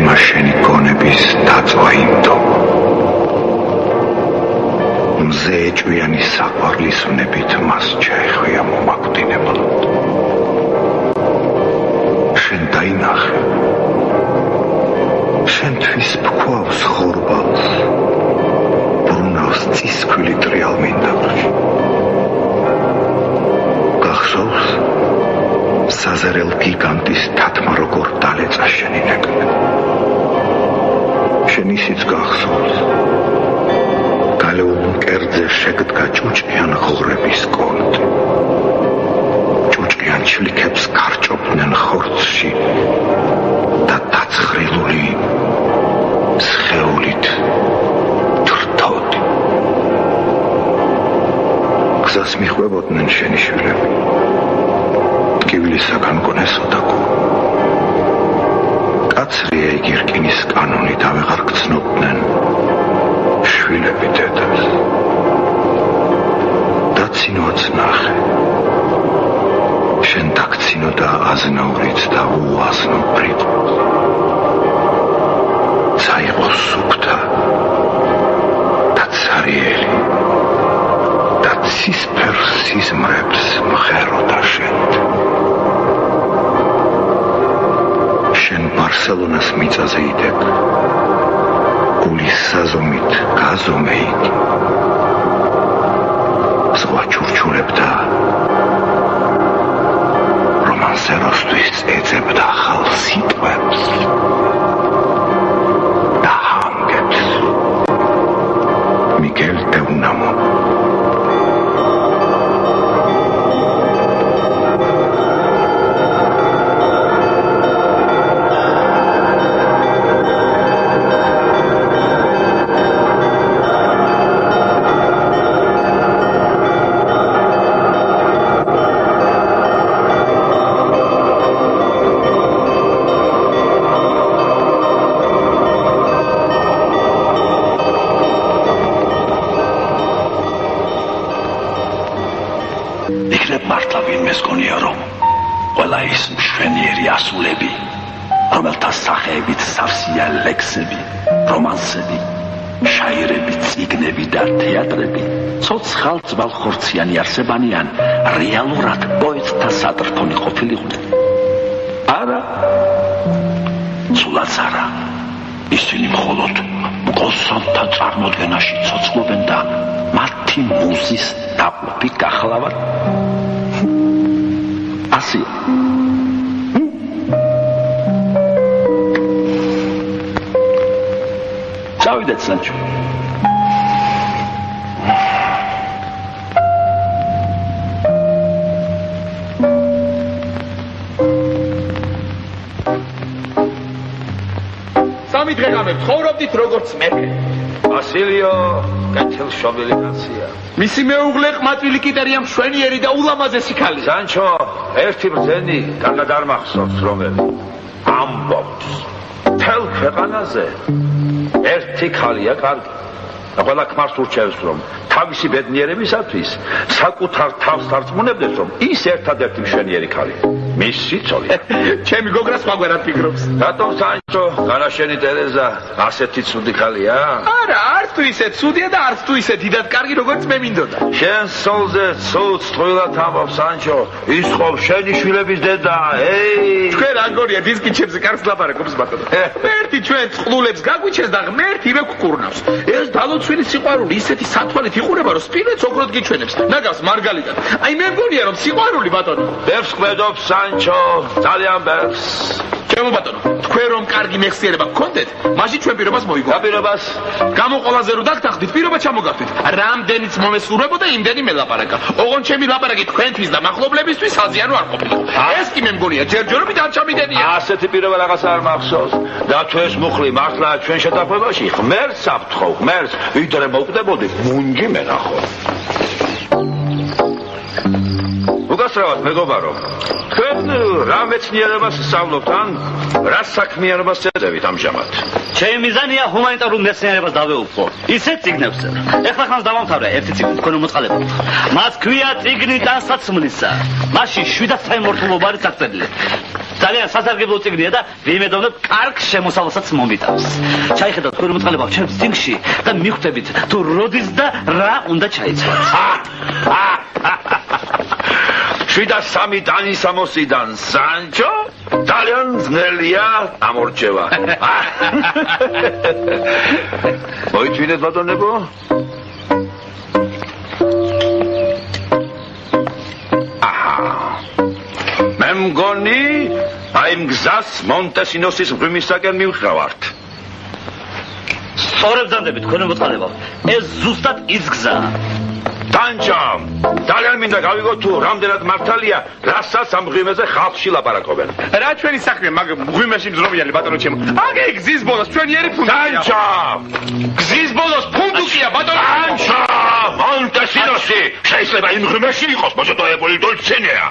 გეგმა შენი გონების დაწვა იმდო მზე ეჭვიანი საყვარლის ვნებით მას ჩაეხვია მომაკვდინებლად შენ დაინახე შენთვის ფქვავს ხორბალს ბრუნავს წისქვილი ტრიალ მინდავრში გახსოვს საზერელ გიგანტის თათმა როგორ დალეწა შენი ნეკნე შენ ისიც გახსოვს გალეულ მკერდზე შეგდგა ჭუჭყიან ღორების კონტი ჭუჭყიან ჩლიქებს კარჭობდნენ ხორცში და დაცხრილული სხეულით თრთოდი გზას მიხვებოდნენ შენი შვილები ტკივილისაგან გონესოდაგო კაცრია იგი რკინის კანონით ავეღარ გცნობდნენ შვილები დედას დაცინოაც ნახე შენ დაგცინო და აზნაურიც და უაზნო ბრიტყოს წაიღო სუფთა და ცარიელი და ცისფერ სიზმრებს მღეროდა შენთ შენ ბარსელონას მიწაზე იდეკ გულის საზომით გაზომე იგი ზღვა ჩურჩულებდა რომანსეროსთვის ეძებდა ახალ სიტყვებს და ჰანგებს მიგელ დე უნამო რომანსები, შაირები, წიგნები და თეატრები ცოცხალ-ძვალ ხორციანი არსებანიან რეალურად პოეტთა სატრფონი ყოფილიყვნენ. არა, სულაც არა. ისინი მხოლოდ მკოსანთა წარმოდგენაში ცოცხლობენ და მათი მუზის დაყოფი გახლავთ. ასია. წავიდეთ სანჩო. სამი დღე გამე ცხოვრობდით როგორც მეფე. ვასილიო, კეთილშობილი ნაცია. მისი მეუღლე ყმაწვილი კიტერია მშვენიერი და ულამაზესი ქალი. სანჩო, ერთი ბრძენი კარგად არ მახსოვს რომელი. ამბობს, მთელ ქვეყანაზე ერთი ქალია კარგი. და ყველა ქმარს ურჩევს რომ თავისი ბედნიერებისათვის საკუთარ თავს დარწმუნებდეს რომ ის ერთადერთი მშვენიერი ქალია. მის სიცოცხლე. ჩემი გოგრა სხვაგვარად ფიქრობს. რატომ სანჩო, განაშენი ტერეზა ასეთი ცუდი ქალია? არა, არც თუ ისე ცუდია და არც თუ ისე დიდად კარგი როგორც მე მინდოდა. შენ სოლზე ცუდს თქვილად ამბობს სანჩო, ის ხომ შენი შვილების დედა, თქვენ რა გონია დისკიჩებზე კარგს ლაპარაკობს ბატონო. ერთი ჩვენ წყლულებს გაგვიჩეს და ღმერთი მე გკურნავს. ეს დალოცვილი სიყვარული ისეთი სათვალით იყურება რომ სპილეც ოქროდ გიჩვენებს. ნაგავს მარგალიტად. აი მე მგონია რომ სიყვარული ბატონო. ბევრს ყვედობს სანჩო, ძალიან ბევრს. ჩემო ბატონო, თქვენ რომ კარგი მეხსიერება გქონდეთ, მაშინ ჩვენ პირობას მოიგო. პირობას გამოყოლაზე რომ დაგთახდით, პირობა ჩამოგავდით. რამდენიც მომესურვებოდა, იმდენი მელაპარაკა. ოღონდ ჩემი ლაპარაკი თქვენთვის და მახლობლებისთვის საზიანო არ ყოფილიყო. ეს კი მე მგონია ჯერჯერობით არ ჩამიდენია. ასეთი პირობა რაღაც არ მახსოვს. და თუ ეს მუხლი მართლა ჩვენ შეთანხმებაში ღმერთს აფრთხო, ღმერთს, ვიდრე მოვკვდებოდი, მუნჯი მენახო. უკასრავად მეგობარო, თქვენ რა მეცნიერებას სწავლობთ ან რა საქმიანობას ეწევით ამჟამად? ჩემი მიზანია ჰუმანიტარულ მეცნიერებას დავეუფლო. ისეთ წიგნებზე. ეხლა ხანს დავამთავრე ერთი წიგნი თქვენ მოწყალებად. მას ქვია წიგნი ტანსაცმლისა. მასში 7 საიმართლეობა არის აღწერილი. ძალიან სასარგებლო წიგნია და ვიმედოვნებ კარგ შემოსავალსაც მომიტანს. ჩაიხედავთ თქვენ მოწყალებავ ჩემს წიგნში და მიხვდებით თუ როდის და რა უნდა ჩაიცვათ. 7-3 დანის ამოსიდან სანჩო ძალიან ძნელია ამორჩევა. მოიწვიდეთ ბატონებო? მე მგონი აი მგზას მონტესინოსის მღვიმისაკენ მივხრავართ. სწორად ბრძანდებით თქვენ მოწყალებავ. ეს ზუსტად ის გზაა. დანჯა, ძალიან მინდა გავიგო თუ რამდენად მართალია, რასაც ამ მღვიმეზე ხალხში ლაპარაკობენ. რა ჩვენი საქმეა მაგ მღვიმეში მზრომიალი ბატონო ჩემო? აგე გზის ბოლოს ჩვენიერი ფუნდუკია. დანჯა! გზის ბოლოს ფუნდუკია ბატონო. დანჯა! მონტესინოსი შეიძლება იმ მღვიმეში იყოს მოსატოებული დოლცინეა.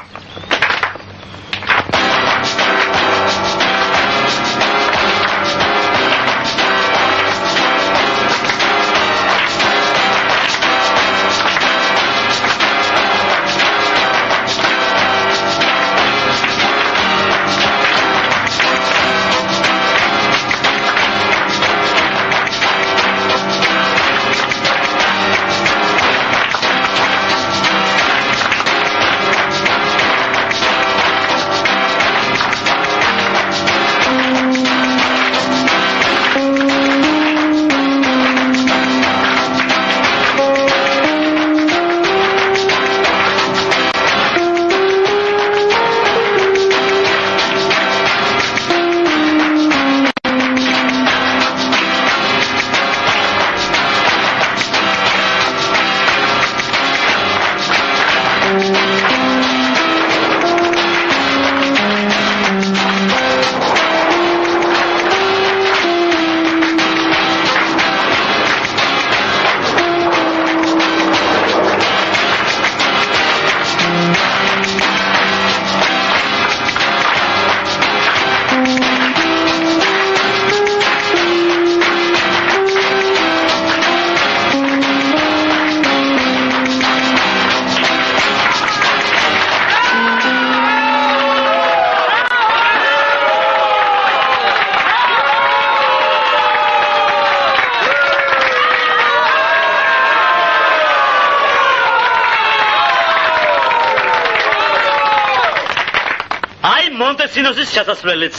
მონტესინოსის ჩასასვლელიც.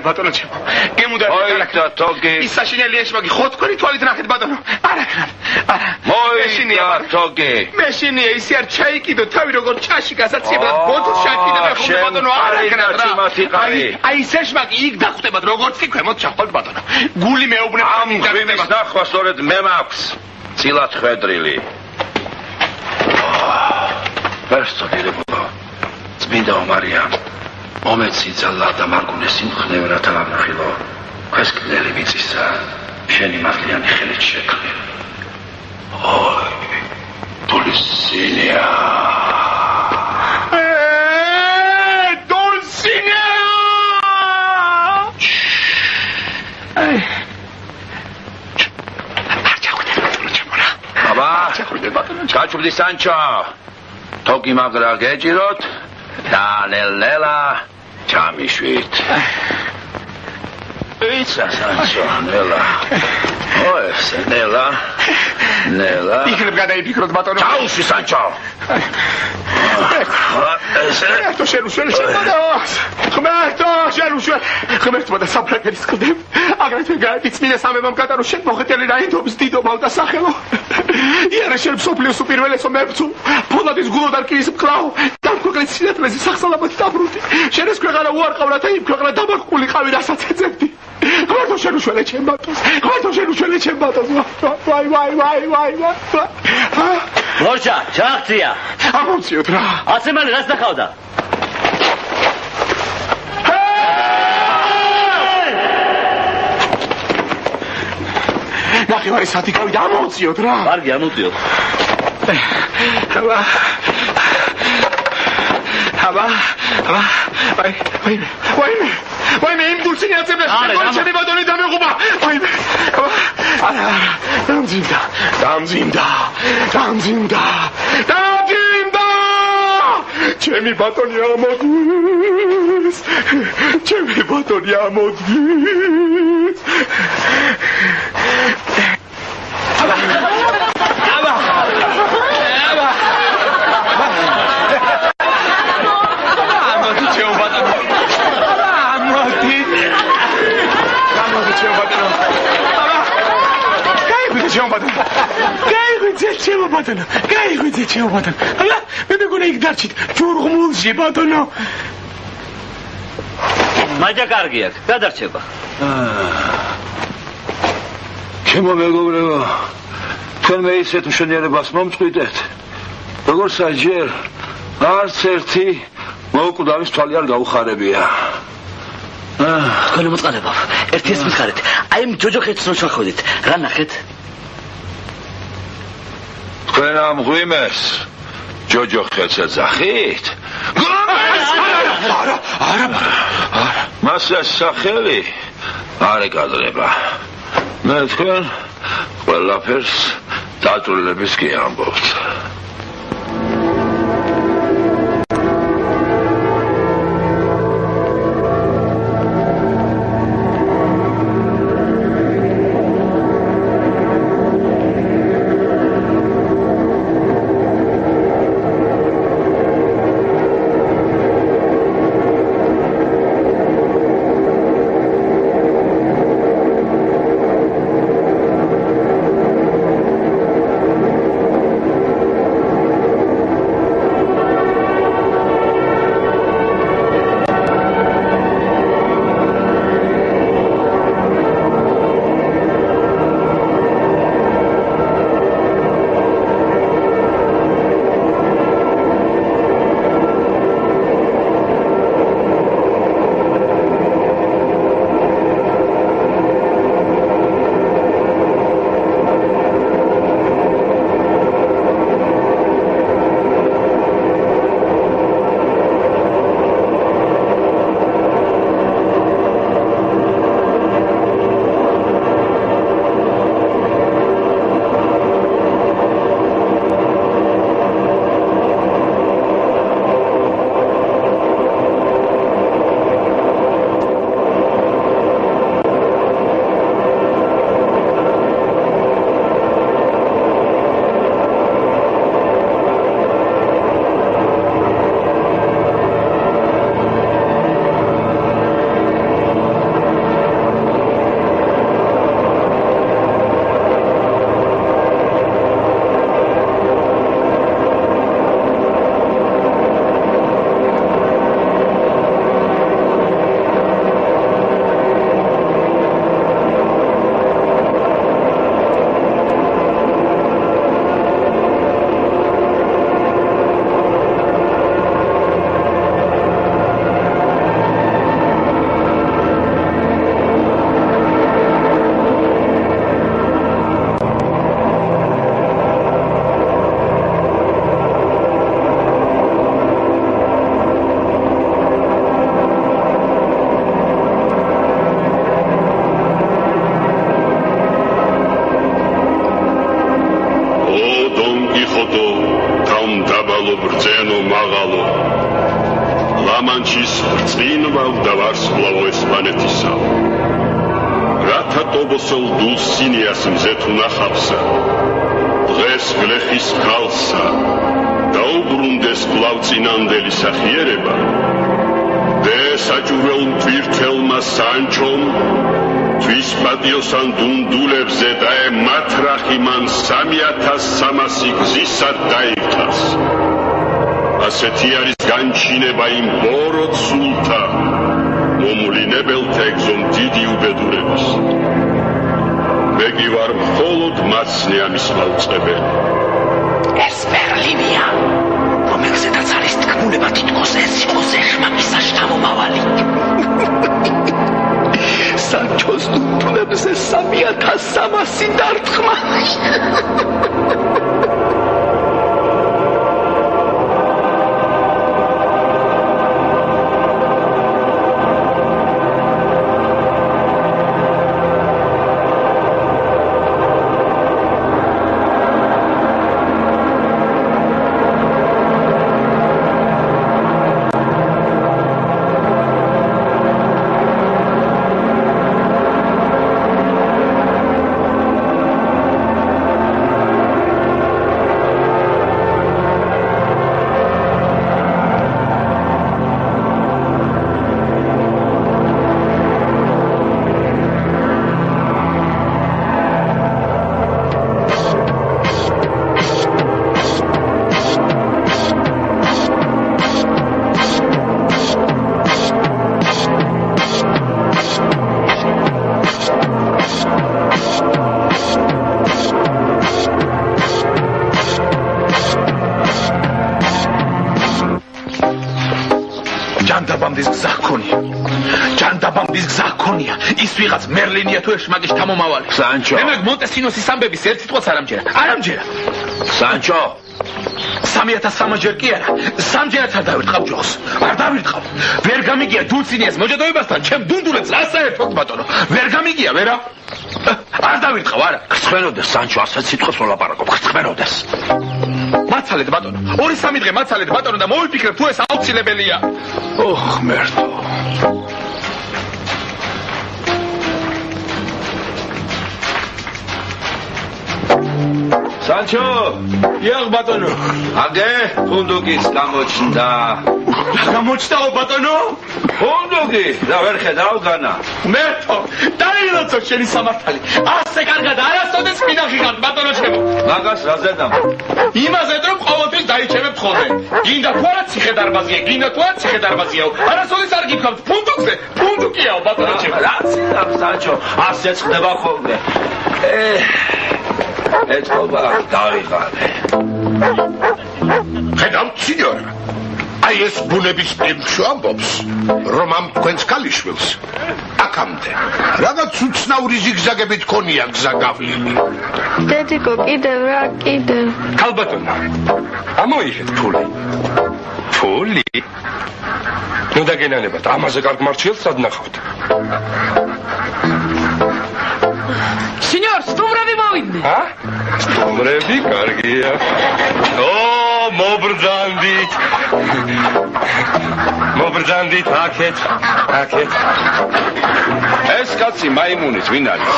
ბატონო ჩემო გემუდა თოგი ის საშინელი ეშმაკი ხო თქვენი თვალით ნახეთ ბატონო არაკრან არა მოიდა თოგი მეშინია ისე არ ჩაიკიდო თავი როგორ ჩაში გასაცილებლად ბოთლს შაკიდებ ხო ბატონო არაკრან აი ეს ეშმაკი იქ დახვდებათ როგორც კი ქვემოთ ჩახვალთ ბატონო გული მეუბნება ამ ღიმის ნახვა სწორედ მე მაქვს წილად ხედრილი ვერსტოდირებო წმინდა მარია მომეცი ძალა და მარგუნე სიმხნე რათა ამხილო ეს კნელი მიწისა შენი მართლიანი ხელით შექმნი ოი დულსინეა დულსინეა აბა გაჩვდი სანჩო თოგი მაგრა გეჭიროთ და ლელა ჩამიშვით ისა სანჩო ნელა ოეს ნელა იქნებ გადაიფიქროთ ბატონო ჩაუშვი სანჩო ღმერთო შენუშველი შემოდავს ღმერთო შენუშველი ღმერთო და საფრანგეთის ყდებ აგრეთვე გაიწმინდა სამებამ კატარო შენ მოხეტელი რაინდობის დიდო მალტა სახელო იერე შენ სოფლიოს უპირველესო მებცუ ფოლადის გულოდარ კირის მკლავ დამკვირვებლის სინათლეზე სახსალაბად დაბრუნდი შენ ეს ქვეყანა უარყავ რათა იმ ქვეყანა დამარხული ყავი რასაც ეძებდი ღმერთო შენუშველი ჩემ ბატონს ღმერთო შენუშველი ჩემ ბატონს ვაი მორჩა, ჩაღწია. ამომციოთ რა. ასე მალე რას ნახავდა? ნახევარი საათი გავიდა, ამომციოთ რა. კარგი, ამოვწიოთ. აბა, ვაიმე, იმ გულსინი აწებდეს, ჩემი ბატონი დამეღუპა. ვაიმე, არა, დამძიმდა. ჩემი ბატონი ამოდის. გაიღვიძე ჩემო ბატონო. მე მეგონა იქ დარჩით ჯურღმულში ბატონო. მაჯა კარგი აქვს, გადარჩება. ჩემო მეგობრებო, თქვენ მე ისეთ მშვენიერებას მომწყვიტეთ, როგორც საჯერ არც ერთი მოუკვდავის თვალი არ გაუხარებია. თქვენ მოწყალება, ერთი ეს მიხარეთ. აი იმ ჯოჯოხეთს რო შევხედით, რა ნახეთ? თქვენ ამ ღვიმეს ჯოჯოხეთს ეძახით? არა. მასა სახელი არ ეკადრება. მე თქვენ ყველაფერს დაწვრილების კი ამბობთ. ლამანჩის წინვალ და ვარსკვლავო ესპანეთისა რათა ტობოსელ დულს სინიას მზეთ უნახავსა დღეს გლეხის ქალსა დაუბრუნდეს კვლავ წინანდელი სახიერება დე საჭურელ მტვირთელმა სანჩომ თვის პატიოსან დუნდულებზე დაემათრახი მან 3300 გზისად დაირთას ასეთი არის განჩინება იმ ბოროტ სულთა მომვლინებელთა ეგზომ დიდი უბედურების მე კი ვარ მხოლოდ მაცნე ამის მაუწყებელი ეს მერლინია, რომელზედაც არის თქმულება თითქოს ეს იყოს ეშმაკის შთამომავალი. სანჩოს დუნდულებზე 3300 დარტყმა. ჯანდაბამდის გზა ჰქონია. ის ვიღაც მერლინია თუ ეშმაკის შთამომავალი. სანჩო. მე მონტესინოსის ამბების ერთ სიტყვას არ ამჯერა. სანჩო. 3300 ჯერ კი არა, 3-ჯერაც არ დავირტყავ ჯოხს. არ დავირტყავ. ვერ გამიგია დულცინიას მოჯადოებასთან, ჩემ დუნდულებს რა საერთოდ ბატონო. ვერ გამიგია, ვერა? არ დავირტყავ, არა. გრცხვენოდეს სანჩო, ასეთ სიტყვას ვლაპარაკობ, გრცხვენოდეს. მაცალეთ ბატონო. 2-3 დღე მაცალეთ ბატონო და მოვიფიქრებ თუ ეს აუცილებელია. ოხ, მერტო. სანჩო, იაღ ბატონო. აგე, ფუნდუკის გამოჩნდა. გამოჩნდაო ბატონო? ფუნდუკი, და ვერ ხედავ განა. მერტო, დაილოცო შენი სამართალი. ასე კარგად არასოდეს მინახიხარ ბატონო ჩემო. მაგას რაზე დამ? იმაზე რომ ყოველთვის დაიჩემებ ხოლმე. გინდა თუ არა ციხე-დარბაზია, გინდა თუ არა ციხე-დარბაზიაო. არასოდეს არ გიქხავთ ფუნდუკზე. ფუნდუკიაო ბატონო ჩემო. რაც ამ სანჩო, ასე ხდება ხოლმე. ეთქობა დავიღალე. ხედავთ, სინიორ. აი ეს ბუნების პემშო ამბობს, რომ ამ თქვენს ქალიშვილს აქამდე რაღაც უცნაური ზიგზაგებით ქონია გზა გავლილი. დედიკო, კიდევ რა, კიდევ. ქალბატონო, ამოიღეთ ფული. ფული? ნუ დაგენანებათ, ამაზე კარგ მარჩილს სად ნახავთ? სინიორ, სტუმრები მოვიდნენ. ა? სტუმრები კარგია. მობრძანდით. მობრძანდით აქეთ. ეს კაცი მაიმუნით ვინ არის?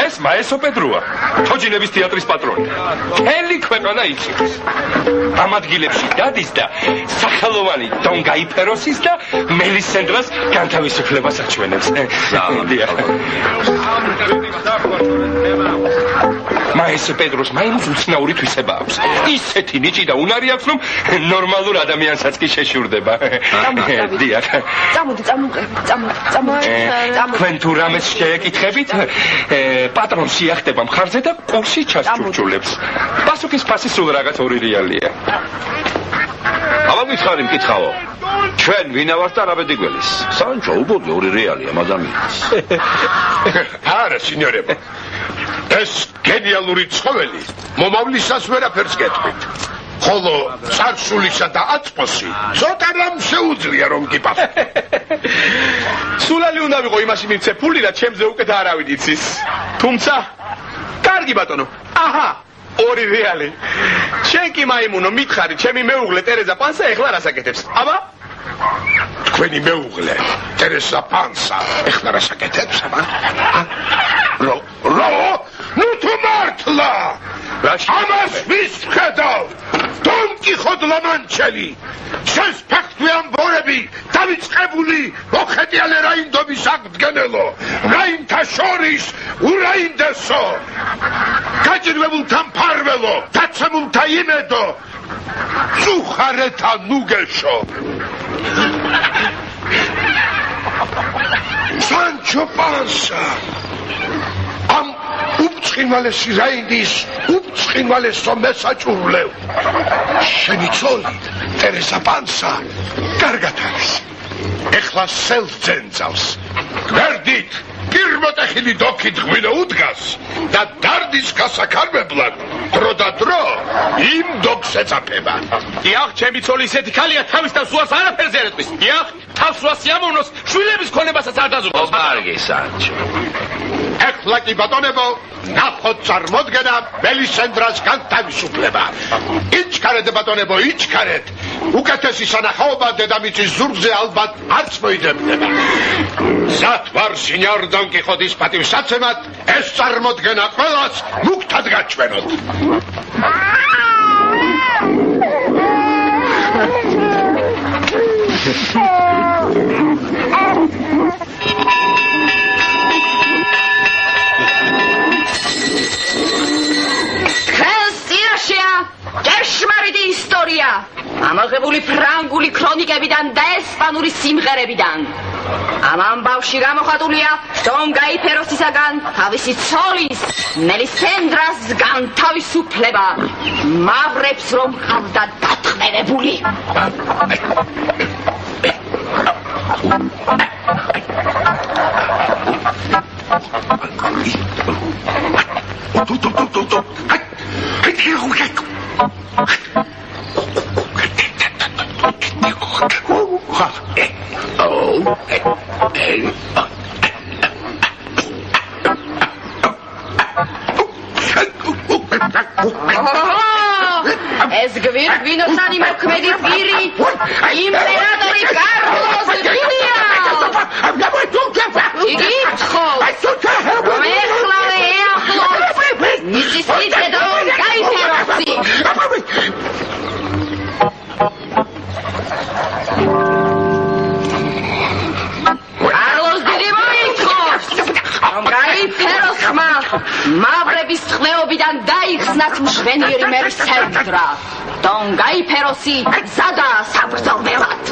ეს მაესო პედროა, თოჯინების თეატრის პატრონი. მთელი ქვეყანა იცის. ამ ადგილებში დადის და სახელოვანი დონ გაიფეროსის და მელისენდრას განთავისუფლებას აჩვენებს. მაესო პედროს მაიმუნს უცნაური თვისება აქვს. ისეთი ნიჭი და უნარი აქვს, რომ ნორმალურ ადამიანსაც კი შეშურდება. დიახ. წამოდი. თქვენ თუ რამეს შეეკითხებით, პატრონს შეახტება მხარზე და კურსი ჩასჭურჭულებს. პასუხის ფასი სულ რაღაც 2 რეალია. აბა მითხარი მკითხავო. ჩვენ ვინა ვართ და რა ბედიგველის? სანჩო, უბოდი 2 რეალია მადამიანს. არა, სინიორებო. ეს გენიალური ცხოველი მომავლისას ვერაფერს გეტყვით. ხოლო წარსულისა და აწმოსი ცოტა რამ შეუძლია რომ გიპასო. სულალი უნდა ვიყო იმაში მივცე ფული და ჩემზე უკეთ არავინ იცის. თუმცა კარგი ბატონო. აჰა, 2 რეალი. შენ კი მაიმუნო მითხარი, ჩემი მეუღლე ტერეზა პანსა ეხლა რას აკეთებს? აბა? თქვენი მეუღლე ტერეზა პანსა ეხლა რას აკეთებს? აბა? რო? ნუ თუ მართლა! ამას ვის ხედავ? დონ კიხოტ ლამანჩელი! შენს ფაქტვე ამბორები დავიწყებული მოხეტიალე რაინდობის აღდგენელო! რაინთა შორის ურაინდესო! გაჭირვებულთა მფარველო! დაცემულთა იმედო! წუხარეთა ნუგეშო! სანჩო პანსა! ამ უბწყინვალესი რაინდის ცხინვალესო მესაჭურლევ. შენი ცოლი, ტერესა პანსა, კარგად არის. ეხლა სელს ძენძავს. გვერდით, პირმოტეხილი დოქით ღვინო უდგას და დარდის გასაქარმებლად დრო და დრო იმ დოქს ეწაფება. დიახ, ჩემი ცოლი ისეთი ქალია, თავის თავს უას არაფერზე არ ეტყვის. დიახ, თავს უას სიამოვნოს, შვილების ქონებასაც არ დაზუსტავს. კარგი სანჩო. ეხლა კი ბატონებო, ნახოთ წარმოდგენა მელისენდრას განთავისუფლება. იჩქარეთ ბატონებო, იჩქარეთ. უკეთესი სანახაობა დედამიწის ზურგზე ალბათ არც მოიძებნება. მზად ვარ სინიორ დონ კიხოტის პატივსაცემად ეს წარმოდგენა ყველას მუქთად გაჩვენოთ. ჭეშმარიტი ისტორია ამაღებული ფრანგული ქრონიკებიდან და ესპანური სიმღერებიდან. ამ ამბავში გამოხატულია დონ გაიფეროსისაგან თავისი ცოლის მელისენდრას განთავისუფლება. მავრებს რომ ჰყავდა დათმევებული. ეს გვირგვინოსანი მოქმედი პირი იმპერატორი კარლოს შვილია. იგი ითხოვს რომ ეხლავე ეახლოს მისი სიცე დონ გაიფეროსი. კარლოს დიდი მოითხოვს რომ გაიფეროსმა მავრების ტყვეობიდან დაიხსნათ მშვენიერი მელისენდრა. დონ გაიფეროსი მზადაა საბრძოლველად.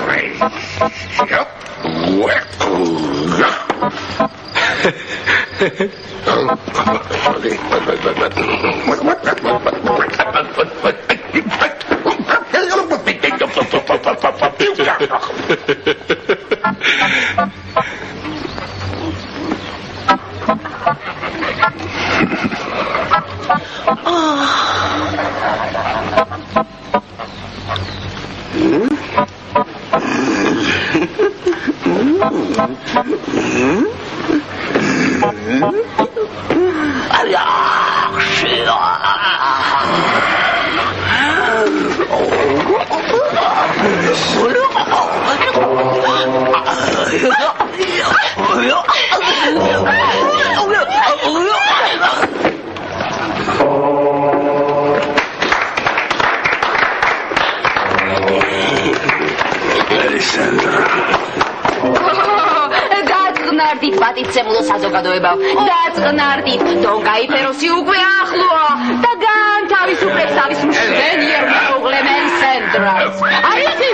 დაწყნარდით პატივცემულო საზოგადოებაო, დაწყნარდით, დონ გაიფეროსი უკვე ახლოა და განთავისუფლებს თავის მშვენიერ მეუღლე მელისენდრას. აი ისი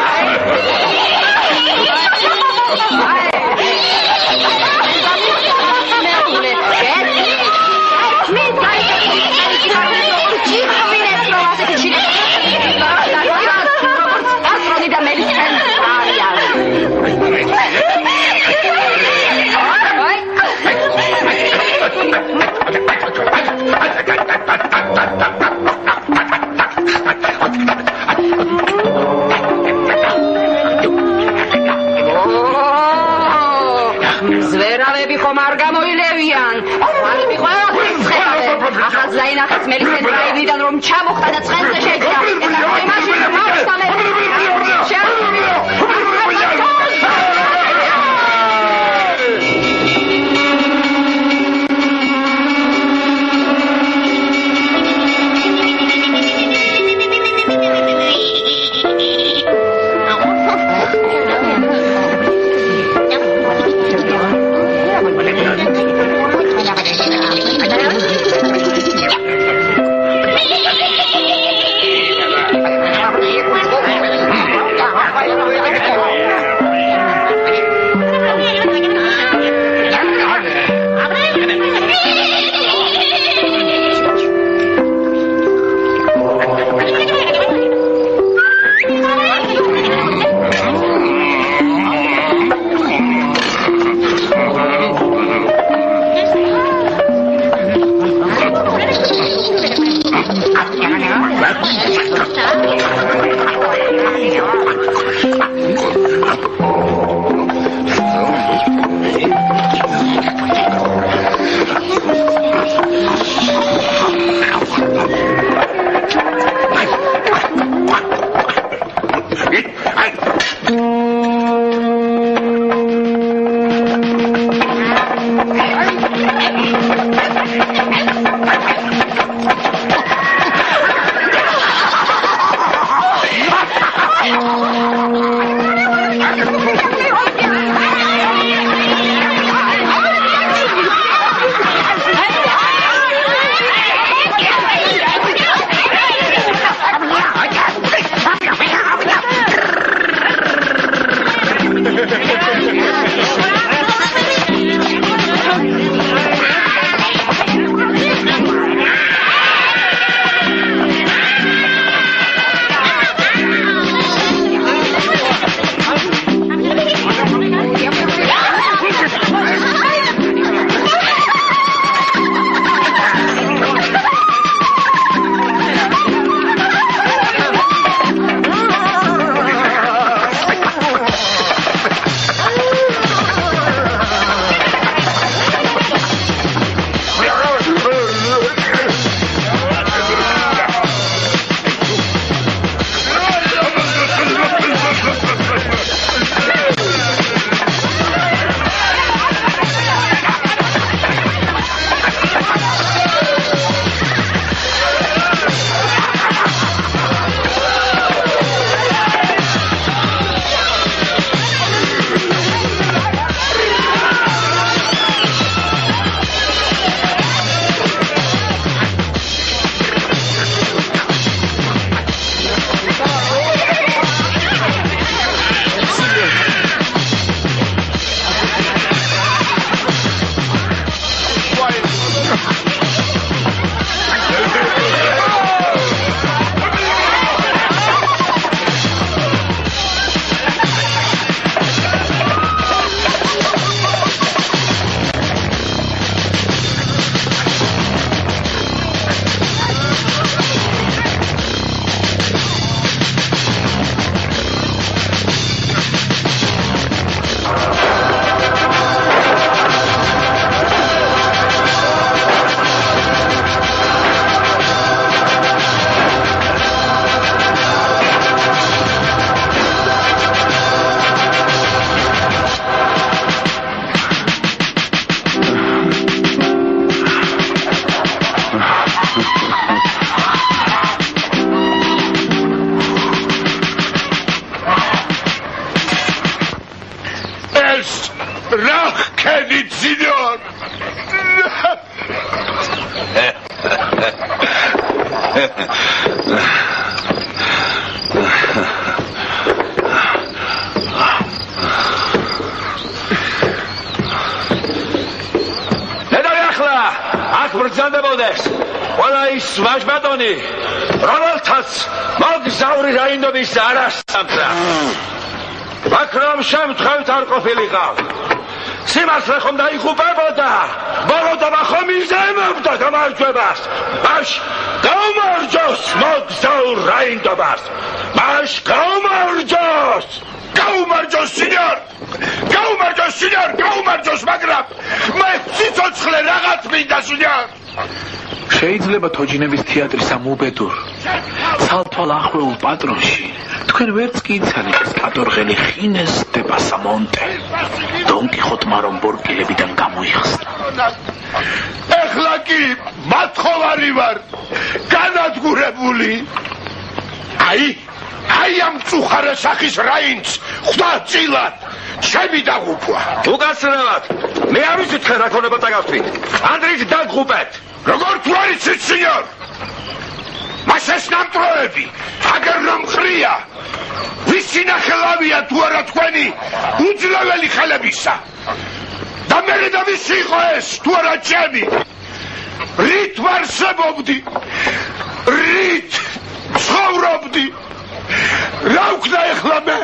ზვერავები ხომ არ გამოილევიან. ხვალები ყველაფერს ცხელავენ. ახალ ზაინახეს მელისენდრა ივლიდან რომ ჩამოხდა და ცხენზე შეჯდა. ეს მაშინ მავსალები. ჩქენით, სინიორ. ბრძანდებოდეს ყველა ის ვაჟბატონი რომელთაც მოგზაური რაინდობის არასამძა მაგრამ შემთხვევით არ ყოფილიყავ სიმართლე ხომ დაიღუპებოდა ბოლოდობა ხომ იზემებდა გამარჯვებას მაშ გაუმარჯოს მოგზაურ რაინდობას მაშ გაუმარჯოს სინიორ გაუმარჯოს მაგრამ მე სიცოცხლე რაღაც მინდა სინიორ შეიძლება თოჯინების თეატრის ამ უბედურ ცალთვალ ახვეულ პატრონში თქვენ ვერც კი იცანით ეს კატორღელი ხინეს დე პასამონტე დონ კიხოტმა რომ ბორკილებიდან გამოიხსნა ეხლა კი მათხოვარი ვარ განადგურებული აი ამ წუხარა სახის რაინც ხვდა წილად ჩემი დაღუპვა უკაცრავად მე არ ვიცი თქვენ რა ქონება დაგავთვით ანდრით დაგღუპეთ როგორ თუ არ იცით სინიორ მას ეს ნამტვრევები აგერ რომ ყრია ვისი ნახელავია თუ არა თქვენი უძლეველი ხელებისა და მერე და ვისი იყო ეს თუ არა ჩემი რით ვარსებობდი რით ცხოვრობდი რა ვქნა ეხლა მე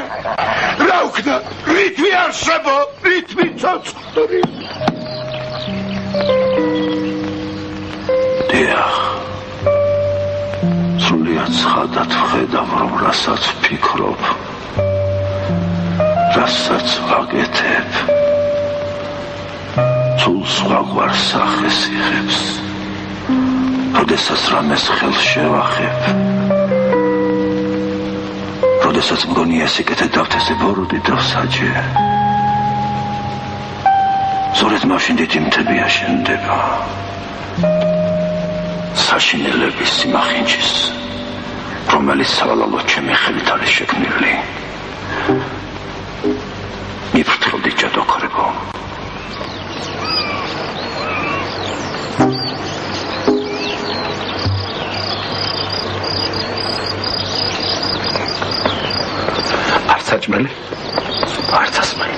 რა ვქნა რით ვიარსებო რით ვიცოცხლდი დიახ სრულიად ცხადად ვხედავ რომ რასაც ვფიქრობ რასაც ვაკეთებ სულ სხვაგვარ სახეს იღებს როდესაც რამეს ხელს შევახებ როდესაც მგონია სიკეთე დავთესე ბოროტი დავსაჯე სწორედ მაშინ დიდი მთები აშენდება საშინელების სიმახინჯის რომელიც სავალალოდ ჩემი ხელით არის შექმნილი მიფრთხილდი ჯადოქრებო საჭმელი არც ასმელი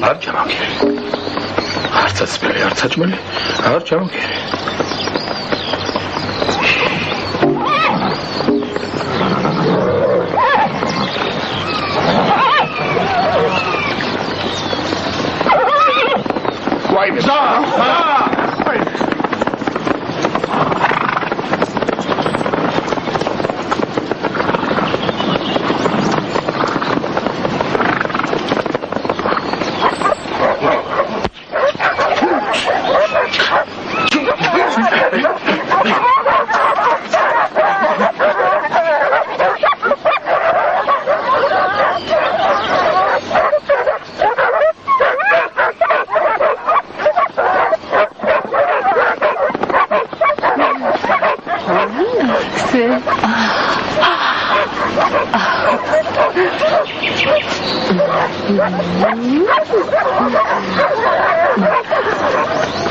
არ ჯამაგერი არც ასმელი არც საჭმელი არ ჯამაგერი ვაიმე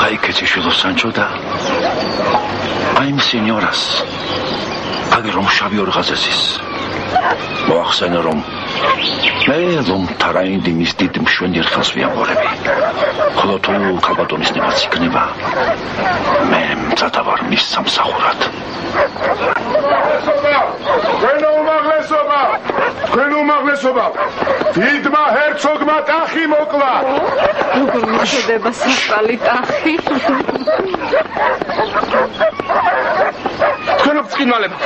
Ay, que chifilo Sancho da. Ay, mi señoras. Agir რომ შავი ორღაზესის. მოახსენე რომ მე რომ თარაინდი მის დიდ მშვენიერ ხელს ვიამორები. ხოლო თუ კალბატონის ნებაც იქნება, მე მწადა ვარ მის სამსახურად. თქვენ უმაღლესობა დიდმა ჰერცოგმა ტახი მოკლა როგორ მოხდება სასწრალი ტახი თქვენო ბწყინვალებო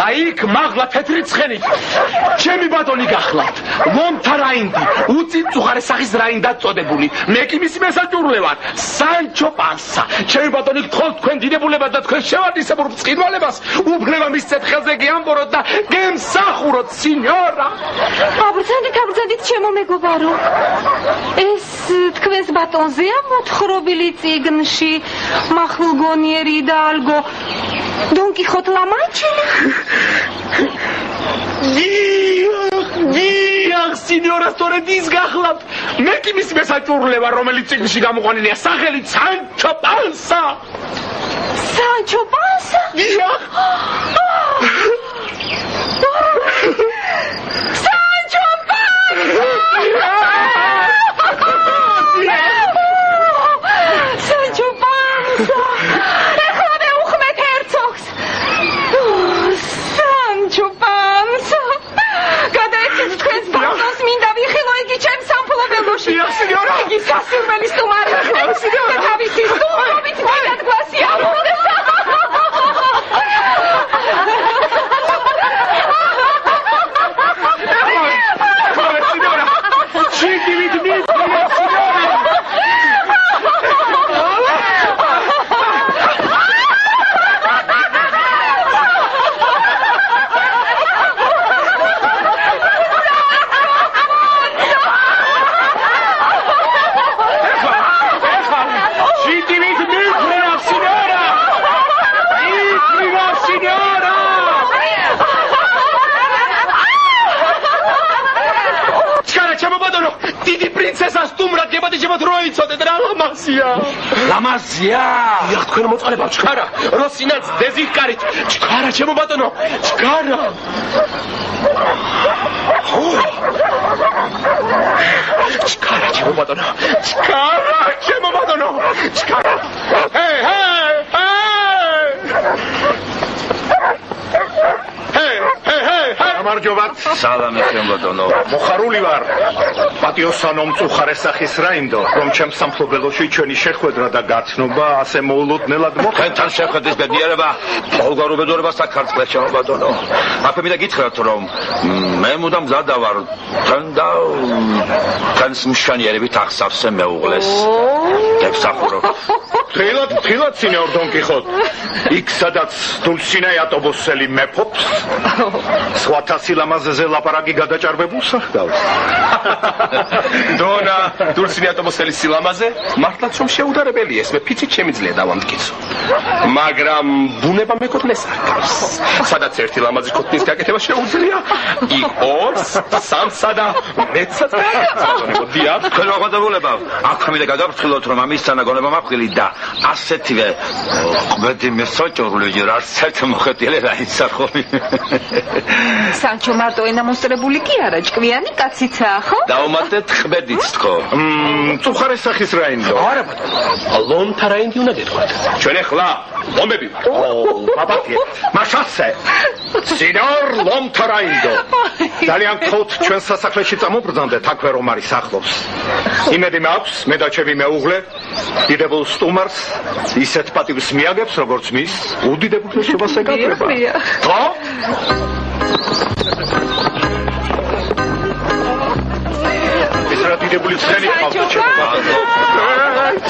აი იქ მაღლა თეთრი ცხენით ჩემი ბატონი გახლავთ ლომთა რაინდი უწიწუხარე სახის რაინდად წოდებული მე კი მისი მესაჭუрлე ვარ სანჩო პანსა ჩემი ბატონი გთხოვთ თქვენ დინებულებად და თქვენ შევარდისებურ ბწყინვალებას უფლება მისცეთ ხელზე გიამბოროთ და გემსახუროთ სინიორა აბრძანდით ჩემო მეგობარო ეს თქვენს ბატონზეა მოთხრობილი წიგნში მახლგონიერი და ალგო Don Quixote la Mancha. დიახ, სინიორა, სწორედ ის გახლავთ. მე კი მის მესაჭურულება, რომელიც წიგნში გამოყვანილია სახელით სანჩო პანსა. სანჩო პანსა? დიახ. სანჩო პანსა! სანჩო პანსა! ეხლა მე უხმეთ ჰერცოგს. სანჩო პანსა! გადაეცეთ თქვენს ბატონს, მინდა ვიხილო იგი ჩემს სამფლობელოში. სინიორა! იგი სასურველი სტუმარი ხდება და თავისი სტუმრობით მიდად გვასიამოვნებს. ლამაზია. დიახ, თქვენ მოწყალებავ ჩქარა. როსინაც დეზირკარით. ჩქარა, ჩემო ბატონო. ჩქარა. ჩქარა, ჩემო ბატონო. ჩქარა, ჩემო ბატონო. ჩქარა. ჰეი, ჰეი, ჰეი. გამარჯობათ. სალამი ჩემო ბატონო. მოხარული ვარ. პატიოსანო მწუხარე სახის რაინდო, რომ ჩემ სამფლობელოში ჩვენი შეხვედრა და გაცნობა ასე მოულოდნელად თქვენთან შეხვედრის ბედნიერება ყოველგვარ უბედურებას აქარწყლებს ჩემო ბატონო. აფე მინდა გითხრათ რომ მე მუდამ მზადა ვარ თქვენ და თქვენს მშანიერებით ახსავსე მეუღლეს. გეფსახურო. თილად სინიორ დონ კიხოტ. იქ სადაც დულსინაია ტობოსელი მეფობს. სხვათა სილამაზეზე ლაპარაკი გადაჭარბებულს ახდავს. დონა, დულსინაია ტობოსელის სილამაზე მართლაც რომ შეუდარებელია, ეს მე ფიცით შემიძლია დავამტკიცო. მაგრამ ბუნება მეკუთვნეს არ გავს. სადაც ერთი ლამაზი ქოთნის გაკეთება შეუძლია, იქ ორს, სამსა და მეცსაც გააკეთებო. დიახ, თქვენ მოხდებულება. აქ მინდა გადავფრთხილოთ რომ ამის სანაგონება მაყრილი და ასეთივე ყვედი მესოჭრული არცერთ მოხეტიალე რაიცახობი. სანჩო მარტო ენამოსტრებული კი არა, ჭკვიანი კაციცაა, ხო? დაუმატეთ ყვედიც თქო. მწუხარე სახის რაინდო. არა ბატონო, ლონთა რაინდი უნდა გეთქვათ. ჩვენ ახლა ლომები ვართ. პაპატი, მაშასე. სინიორ ლომთა რაინდო. ძალიან გთხოვთ ჩვენ სასახლეში წამობრძანდეთ, აქვე რომ არის ახლობს. იმედი მაქვს, მე და ჩემი მეუღლე დიდებულ სტუმარს ისეთ პატივს მიაგებს, როგორც მის უდიდებულ შესობას ეკატრება. ხო? ეს რა დიდებული წელი ყავდა ჩემო ბატონო.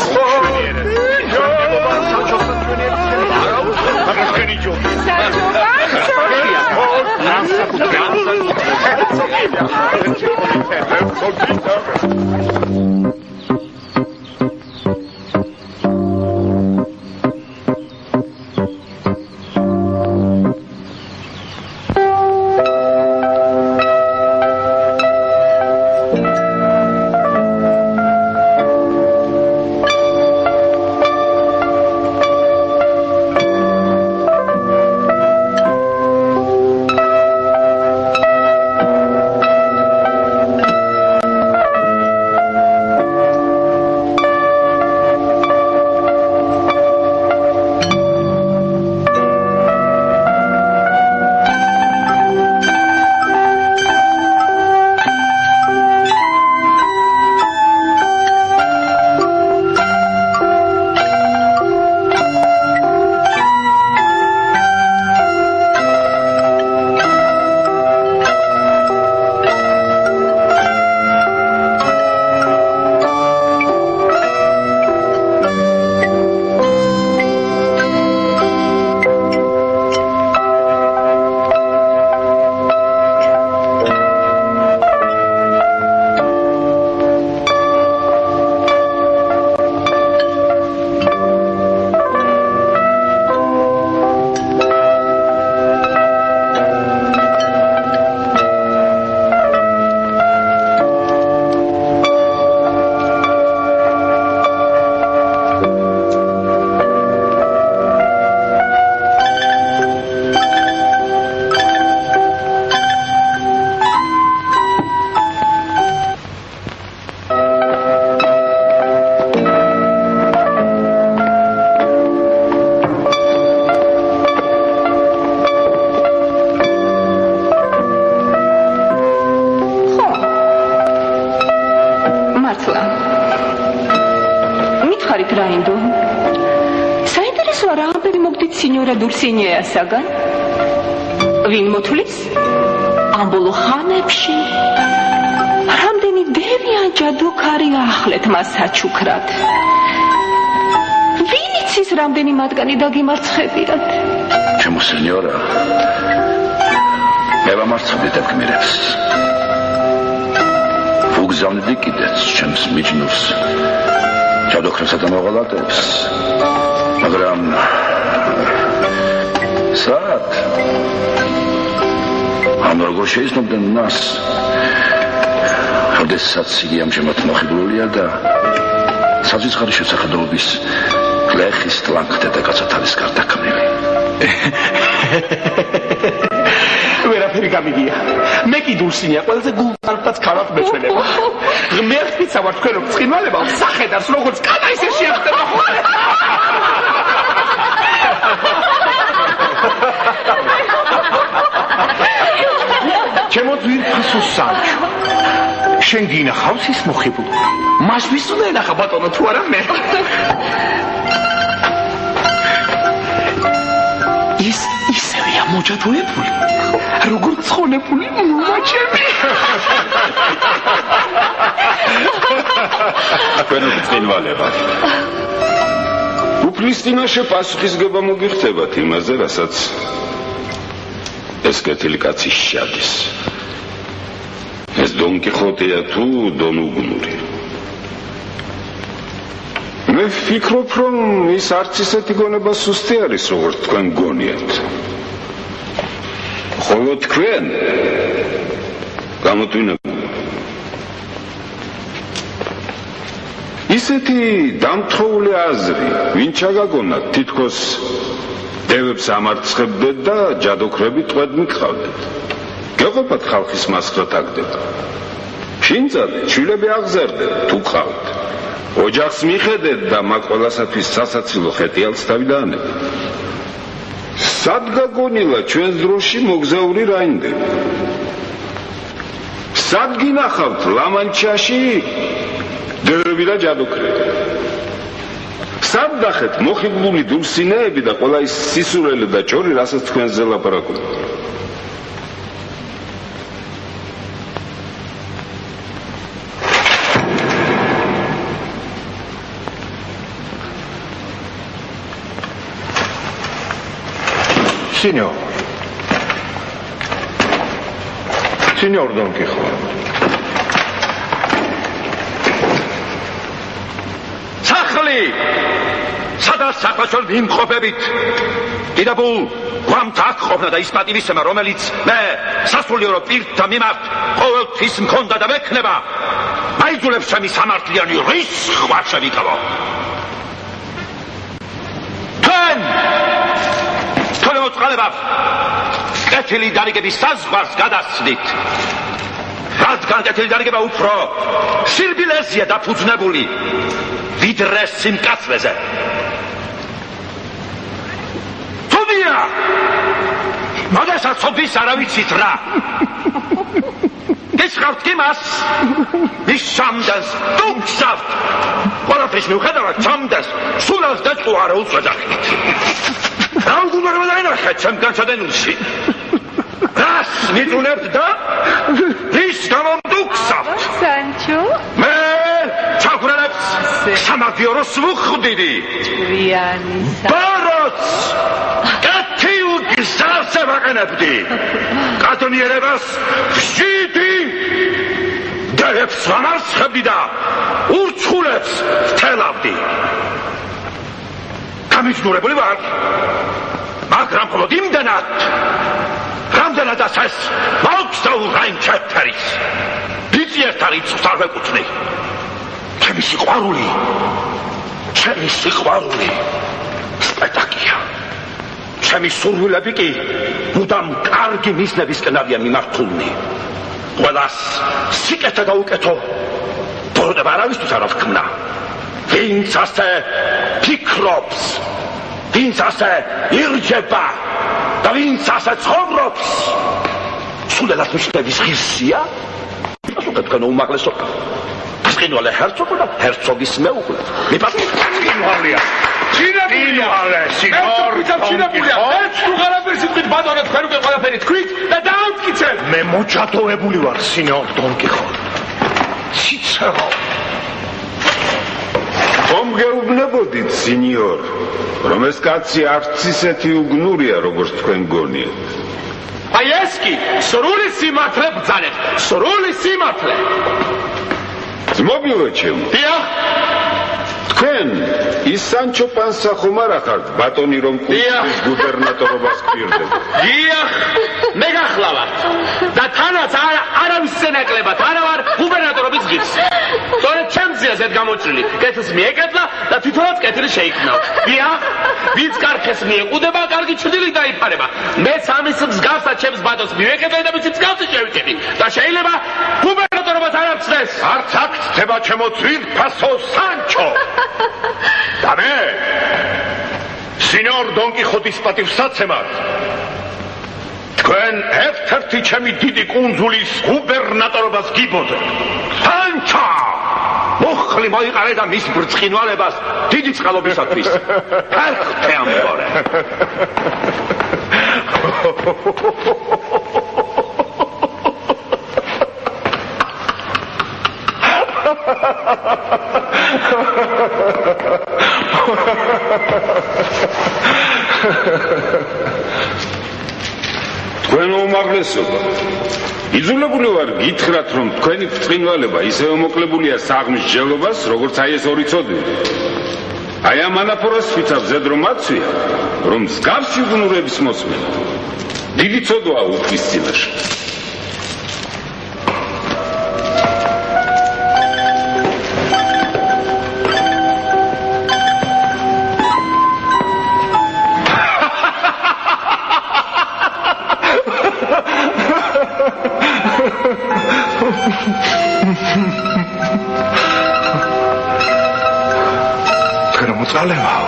საინდო საინტერესოა რამდენი მოგდით სინიორა დულსინიასაგან ვინ მოთulis ამბოლო ხანებში რამდენი დევიან ჯადოქარი ახლეთ მას საჩუქრად ვინ იცის რამდენი მათგანი დაგიმარცხებიათ ჩემო სინიორა მე ვამარცხებდი და გმირებს ვუგზავნიდი კიდეც ჩემს მიჯნურს ჯადოქრასა და მოღალატებს მაგრამ სად ამ როგორ შეიცნობდნენ მას როდესაც იგი ამჟამად მოხიბლულია და საზღვარი შესაძლებლობის გლეხის ტლანქ დედაკაცად არის გარდაქმნილი ვერაფერი გამიგია მე კი დულსინია ყველაზე გულწარფდაც ქალად მეჩვენება ღმერთიც ავარ თქვენ რომ ცხინვალება სახედავს როგორც კანა ისე შეახტება ჩემო ძვირფასო სანჩო შენ გინახავს ის მოხიბლული მას ვის უნდა ენახა ბატონო თუ არა მე ის ისევია მოჯადოებული როგორც ცხონებული მუმაჩები თქვენ ცხინვალებად უფლისწინაშე პასუხისგება მოგიხდებათ იმაზე რასაც ეს კეთილი კაცი შეადის ეს დონ კიხოტეა თუ დონ უგუნური მე ვფიქრობ რომ ის არც ისეთი გონება სუსტი არის როგორც თქვენ გონიათ ხოლო თქვენ გამოტვინებულ ისეთი დამთხოვული აზრი ვინ ჩაგაგონათ თითქოს დევებს ამარცხებდეთ და ჯადოქრები ტყვედ მიყავდეთ გეყოფათ ხალხის მასხრად აგდეთ შინძალეთ შვილები აღზარდეთ თუ ყავთ ოჯახს მიხედეთ და მაგ ყველასათვის სასაცილო ხეტიალს თავი დაანებეთ სად გაგონილა ჩვენს დროში მოგზაური რაინდები სად გინახავთ ლამანჩაში დევები და ჯადოქრები სად დახეთ მოხიბლული დულსინეები და ყველა ის სისურელი და ჭორი რასაც თქვენზე ლაპარაკობთ Signor Don Quixote. Sachli! სადაც საფაშორ ვიმყოფებით დიდებულ გვამთ აქ ყოფნა და ის პატივისცემა რომელიც მე სასულიერო პირთა მიმართ ყოველთვის მქონდა და მექნება მაიძულებს ჩემი სამართლიანი რის ხვარ შევიკავო თქვენ მოწყალებავ კეთილი დარიგების საზღვარს გადასცდით რადგან კეთილი დარიგება უფრო სირბილეზია დაფუძნებული ვიდრე სიმკაცრეზე მოდესაც სოფის არავიცით რა გეშხავთ იმას მის შამდას დუგსავთ ყველაფრის მიუხედავად შამდას სულავს დაწყო არა უწვედახით რა უნდა გადაინახეთ ჩემ განჩადენილში რას მიწუნებთ და რის გამომდუგსავთ სანჩო მე ჩაგვრელებს სამაგიოროს ვუხვდიდი ბაროც გზაზე ვაყენებდი კატონიერებას ვშიდი დევებს ვამარცხებდი და ურჩხულებს ვთელავდი გამიჯნურებული ვარ მაგრამ მხოლოდ იმდენად რამდენადაც ეს მოგზაურ რაიმ ჩაფთარის ბიძი ერთ რიცხვს არ ვეკუთვნი ჩემი სიყვარული სპექტაკია ჩემი სურვილები კი მუდამ კარგი მიზნებისკენ არიან მიმართულნი ყველას სიკეთე და უკეთო ბოროტება არავისთვის არ აღქმნა ვინც ასე ფიქრობს ვინც ასე ირჯება და ვინც ასე ცხოვრობს სულელად მიშნების ღირსია თქვენ უმაღლესობა ბრწყინვალე ჰერცოგო და ჰერცოგის მეუღლე. ბრწყინვალეა. ბრწყინვალე, სინიორ ჩინებულია. ეს თუ ღარაფერი სიტყვით ბატონო თქვენ უკვე ყველაფერი თქვით და დაამტკიცეთ. მე მოჭადოებული ვარ, სინიორ დონ კიხოტი. ციცერო. ხომ გეუბნებოდით, სინიორ, რომ ეს კაცი არც ისეთი უგნურია, როგორც თქვენ გონიათ. აი ეს კი სრული სიმართლე ბრძანეთ, სრული სიმართლე. ძმობილო ჩემო. დიახ. თქვენ ის სანჩო პანსა ხომ არ ახართ ბატონი რომ კუნძულის გუბერნატორობას გვირდება. დიახ, მე გახლავართ და თანაც არავის სენაკლებად არა ვარ გუბერნატორობის ღირს. სწორედ ჩემზეა ზედ გამოჭრილი. კეთილს მიეკეთლა და თვითონაც კეთილი შეიქმნა. დიახ, ვინც კარგს მიეყუდება, კარგი ჩრდილი დაიფარება. მეც ამის მსგავსად ჩემს ბატონს მივეკეთე და ვიცი მსგავსი შევიკეთე. და შეიძლება გუბერნატორობას არ აღწდეს. არც აქ ხდება ჩემო ძვირფასო სანჩო. და მე სინიორ დონ კიხოტის პატივსაცემად თქვენ ერთ-ერთი ჩემი დიდი კუნძულის გუბერნატორობას გიბოძებთ. სანჩო! მოხლი მოიყარე და მის ბრწყინვალებას დიდი წყალობისათვის ფერხთე ამბორე. თქვენ უმაღლესობა, იძულებული ვარ გითხრათ, რომ თქვენი ბრწყინვალება ისევე მოკლებულია საღმსჯელობას, როგორც აი ეს ორი ცოდვილი. აი ამ ანაფორას ვიცავ ზედ რომ აცვია, რომ მსგავსი უგნურების მოსმენა დიდი ცოდვაა უფლის წინაშე. თქვენ მოწალებაო.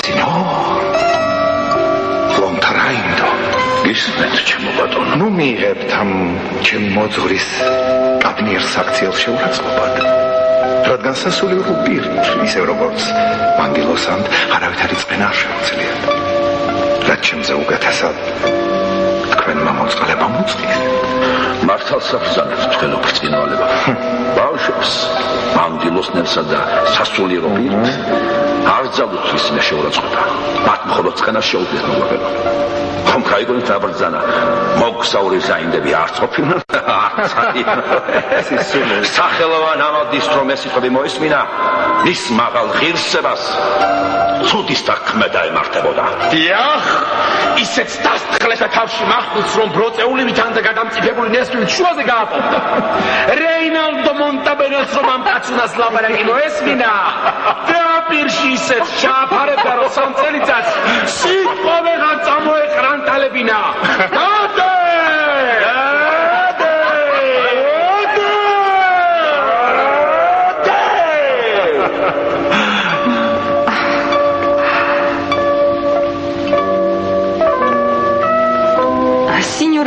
სინიორ ლონტარაინდო. ისმენთ ჩემო ბატონო. ნუ მიიღებთ ამ ჩემი მოძღვრის კაბნიერ საქციელ შეურაცხყოფად. რადგან სასულიერო პირი, ისე როგორც მანგილოსანდ, არავით არ იწყენა არ შეუძლია. რაც ჩემზე უკეთესად თქვენმა მოწყალებამ უწყის. მართალს აბრძანებთ თქვენო ბრწყინვალება. ბავშვებს, მანგილოსნებსა და სასულიერო პირებს არ ძალუთ ისინი შეურაცხყოფა. მათ მხოლოდ წყენა შეუძლიათ მოგვაგებონ. ხომ გაიგონით აბრძანა მოგზაური ზაინდები არ ყოფილან? სახელოვან ამოდის რომ ეს სიტყვები მოისმინა მის მაღალ ღირსებას ცუდის და ქმე დაემართებოდა. დიახ, ისეც დასთხლეს და თავში მახვილს რომ ბროწეული ვითანდა გადამწიფებული ნესვით შუაზე გააყოფდა. რეინალდო მონტაბენოს რომ ამ კაცუნას ლაპარაკი მოესმინა და პირში ისეც ჩააფარებდა რომ სამ წელიწადს სიტყვა ვეღარ წამოეყრანტალებინა.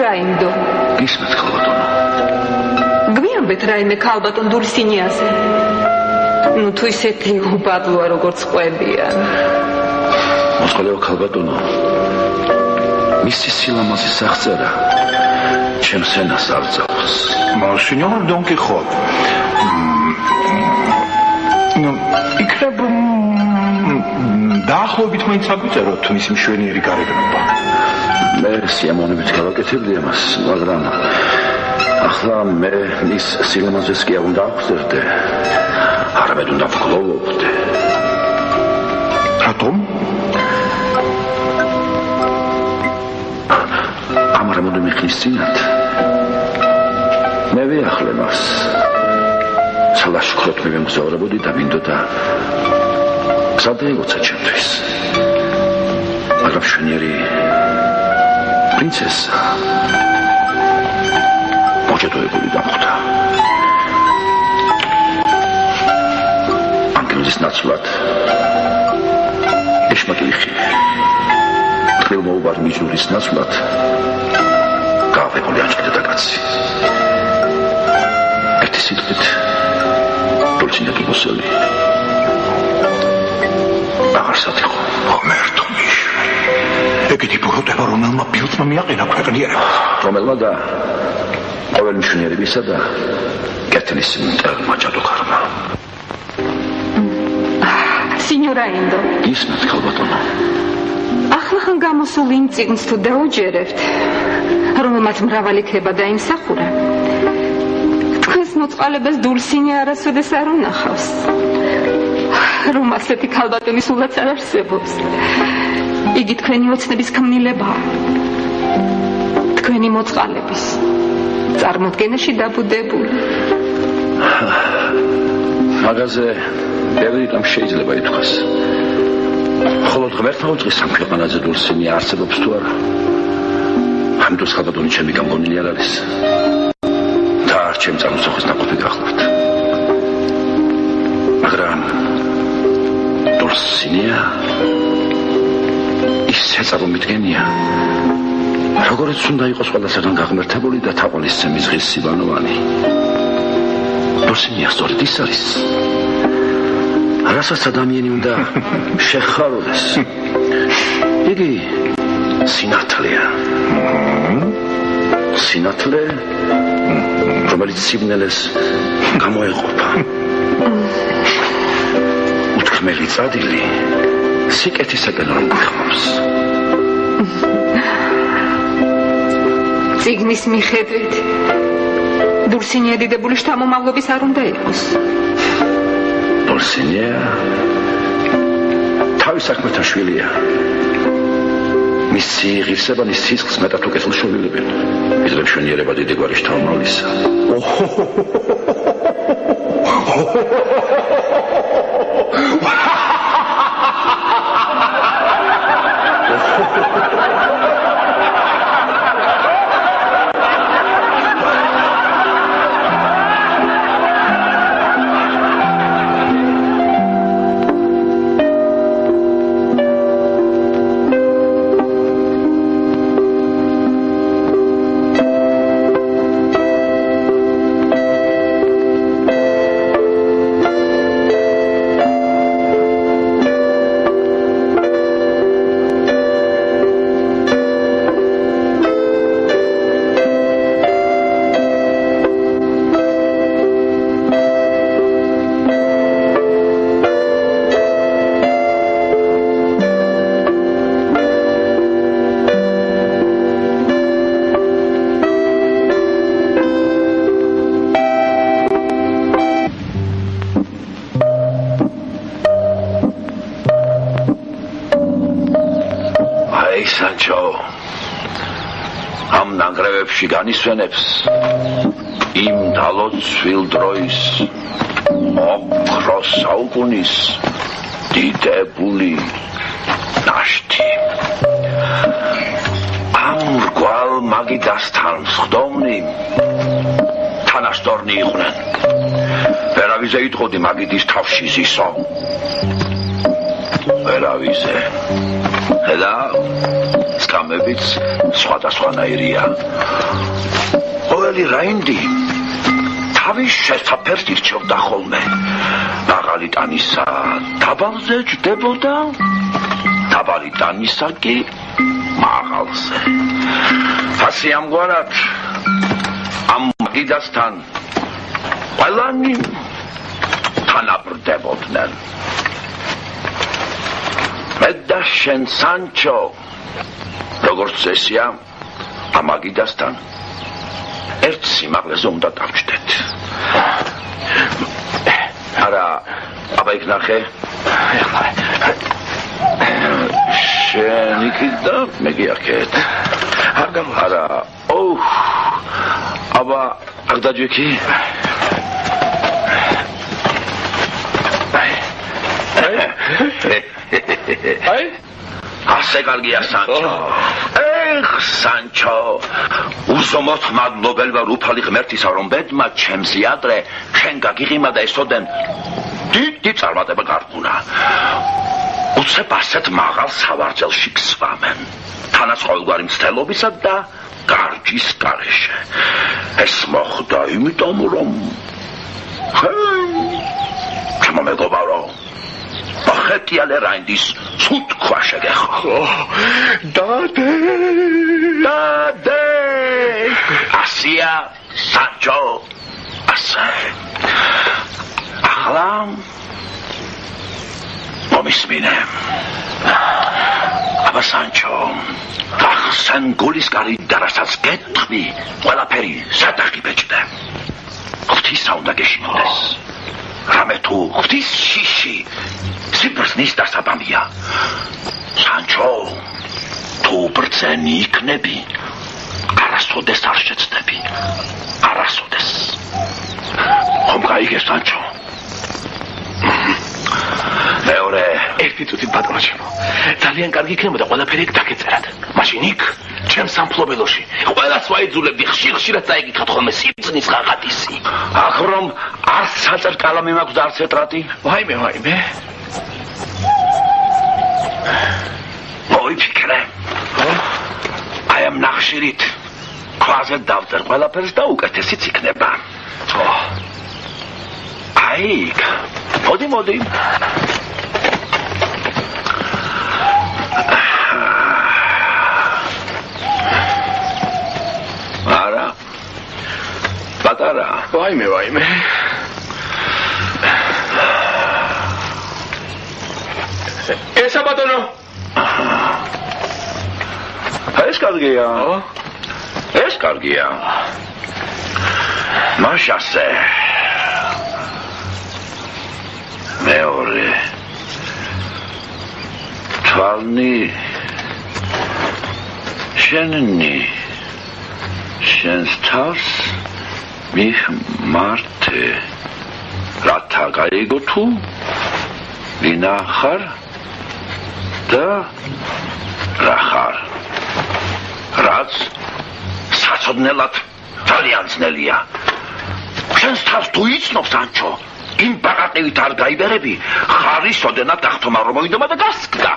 Raimdo. Ismet ქალბატონო. გვიამბეთ რაიმე ქალბატონ დულსინიაზე. ნუ თუ ისეთი უბადლოა როგორც ყვებიან. მოსყოლეო ქალბატონო. მისი სილამაზის აღწერა ჩემს ენას არ წავს. Monsignor Don Quixote. ნუ იქნება დაახლოებით მაინც აგვიწეროთ მისი მშვენიერი გარეგნობა. მე სიამოვნებით გავაკეთებდი ამას, მაგრამ ახლა მე მის სილამაზეს კი არ უნდა აღწერდე. არამედ უნდა ვგლოვობდე. რატომ? ამ რამოდენიმე ხნის წინათ მე ვიახლე მას. სალაშქროდ მე მგზავრებოდი და მინდოდა გზადეილოცა ჩემთვის. მაგრამ მშვენიერი პრინცესა მოჭედოებული დამხვდა. ანგელოზის ნაცვლად ეშმაკილი ხილი ტყილმოუბარ მიჯნურის ნაცვლად გაავებული აჭკიდა და კაცი. ერთი სიტყვით დულცინე კიბოსელი აღარ სათიხო ღმერთო ეგეთი ბუროტება რომელმა ბილწმა მიაყენა ქვეყნიერებას რომელმა და ყოველ მშვენიერებისა და კეთილის მტერმა ჯადოქარმა სინიორა ენდო ისმით ქალბატონო ახლახან გამოსულ იმ წიგნს თუ დაუჯერებთ რომელმაც მრავალი ქება დაიმსახურა თქვენს მოწყალებას დულსინე არასოდეს არ უნახავს რომ ასეთი ქალბატონი სულაც არ არსებობს იგი თქვენი ოცნების ქმნილებაა თქვენი მოწყალების წარმოდგენაში დაბუდებული მაგაზე ბევრი რამ შეიძლება ითქვას ხოლო ღმერთმა უწყის ამ ქვეყანაზე დულსინე არსებობს თუ არა ამ დროს ქალბატონი ჩემი გამგონილი არ არის და არ ჩემ წარმოსახვის ნაყოფი გახლავთ მაგრამ დულსინეა ისე წარმომიდგენია როგორიც უნდა იყოს ყველასაგან გაღმერთებული და თაყვანისცემის ღირს სიბანოვანი დულსინეა სწორედ ის არის რასაც ადამიანი უნდა შეხაროდეს იგი სინათლეა სინათლე რომელიც სიბნელეს გამოეყოფა უთქმელი წადილი სიკეთისაკენ რომ გიხმობს წიგნის მიხედვით დულსინეა დიდებული შთამომავლობის არ უნდა იყოს დულსინეა თავის საქმეთა შვილია მისი ღირსებანი სისხლს მეტად უკეთილ შვილებენ იძლევა მშვენიერება დიდი გვარი შთამომავლისა განისვენებს იმ დალოცვილ დროის ოქროს საუკუნის დიდებული ნაშთი ამ რგვალ მაგიდასთან მსხდომნი თანასწორნი იყვნენ ვერავიზე იტყოდი მაგიდის თავში ზისო ვერავიზე და სკამებიც სხვადასხვანაირია ყოველი რაინდი თავის შესაფერს ირჩევდა ხოლმე მაღალი ტანისა დაბალზე ჯდებოდა დაბალი ტანისა კი მაღალზე ასე ამგვარად ამ მაგიდასთან ყველანი თანაბრდებოდნენ მე და შენ სანჩო როგორც წესია ამ მაგიდასთან ერთ სიმაღლეზე უნდა დავჭდეთ არა აბა იქ ნახე შენ იქით და მე გიახეთ არა აბა აქ დაჯექი აი ასე კარგია სანჩო სანჩო უსომოთ მადლობელ ვარ უფალი ღმერთისა რომ ბედმა ჩემზე ადრე შენ გაგიღიმა და ესოდენ დიდი წარმატება გარყუნა უცებ ასეთ მაღალ სავარძელში გსვამენ თანაც ყოველგვარი მცდელობისა და გარჯის გარეშე ეს მოხდა იმიტომ რომ ჩემო მეგობარო ბახეთიალე რაინდის ცუდ ქვაშე გეხო დადე ასია სანჩო ასა ახლა მომისმინე აბა სანჩო ახსენ გულის გარიდა რასაც გეტყვი ყველაფერი სადაღი ბეჭდე ღვთისა უნდა გეშინოდეს რამე თუ ღვთის შიში სიბრძნის დასაბამია სანჩო თუ ბრძენი იქნები არასოდეს არ შეცდები არასოდეს ხომ გაიგე სანჩო მეორე ერთი წუთი ბატონო ჩემო ძალიან კარგი იქნებოდა ყველაფერი დაგეწერათ მაშინ იქ ჩემ სამფლობელოში ყველას ვაიძულებდი ხშირად წაიგიქოთ ხოლმე სიბრძნის ღაღადისი აქ რომ არც საწერ კალამი მაქვს და არც ეტრატი ვაიმე მოიფიქრე აი ამ ნახშირით ქვაზე დავწერ ყველაფერს და უკეთესიც იქნება აი მოდი არა პატარა ვაიმე ესა ბატონო ეს კარგია მაშასე მეორე თვალნი შენნი შენს თავს მიხმართე რათა გაიგო თუ ვინა ხარ და რა ხარ რაც საცოდნელად ძალიან ძნელია შენს თავს თუ იცნობ სანჩო იმ ბაღატივით არ გაიბერები ხარის ოდენად დახტომა რომ მოიდომა და გასკდა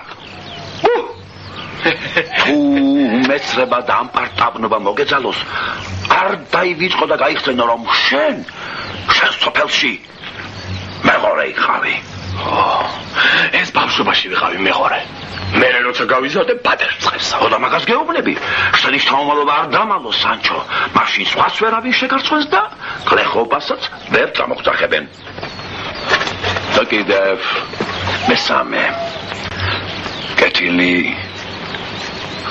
თუ მეცრება და ამპარტაბნობა მოგეძალოს არ დაივიწყო და გაიხსენო რომ შენ სოფელში მეღორე იყავი ეს ბავშვობაში ვიყავი მეღორე მე როცა გავიზარდე ბადერს ცხებსა და მაგას გეუბნები შენი შთამომავლობა არ დამალო სანჩო მაშინ სხვას ვერავინ შეგარცხვენს და გლეხობასაც ვერ წამოგძახებენ და კიდევ მესამე კეთილი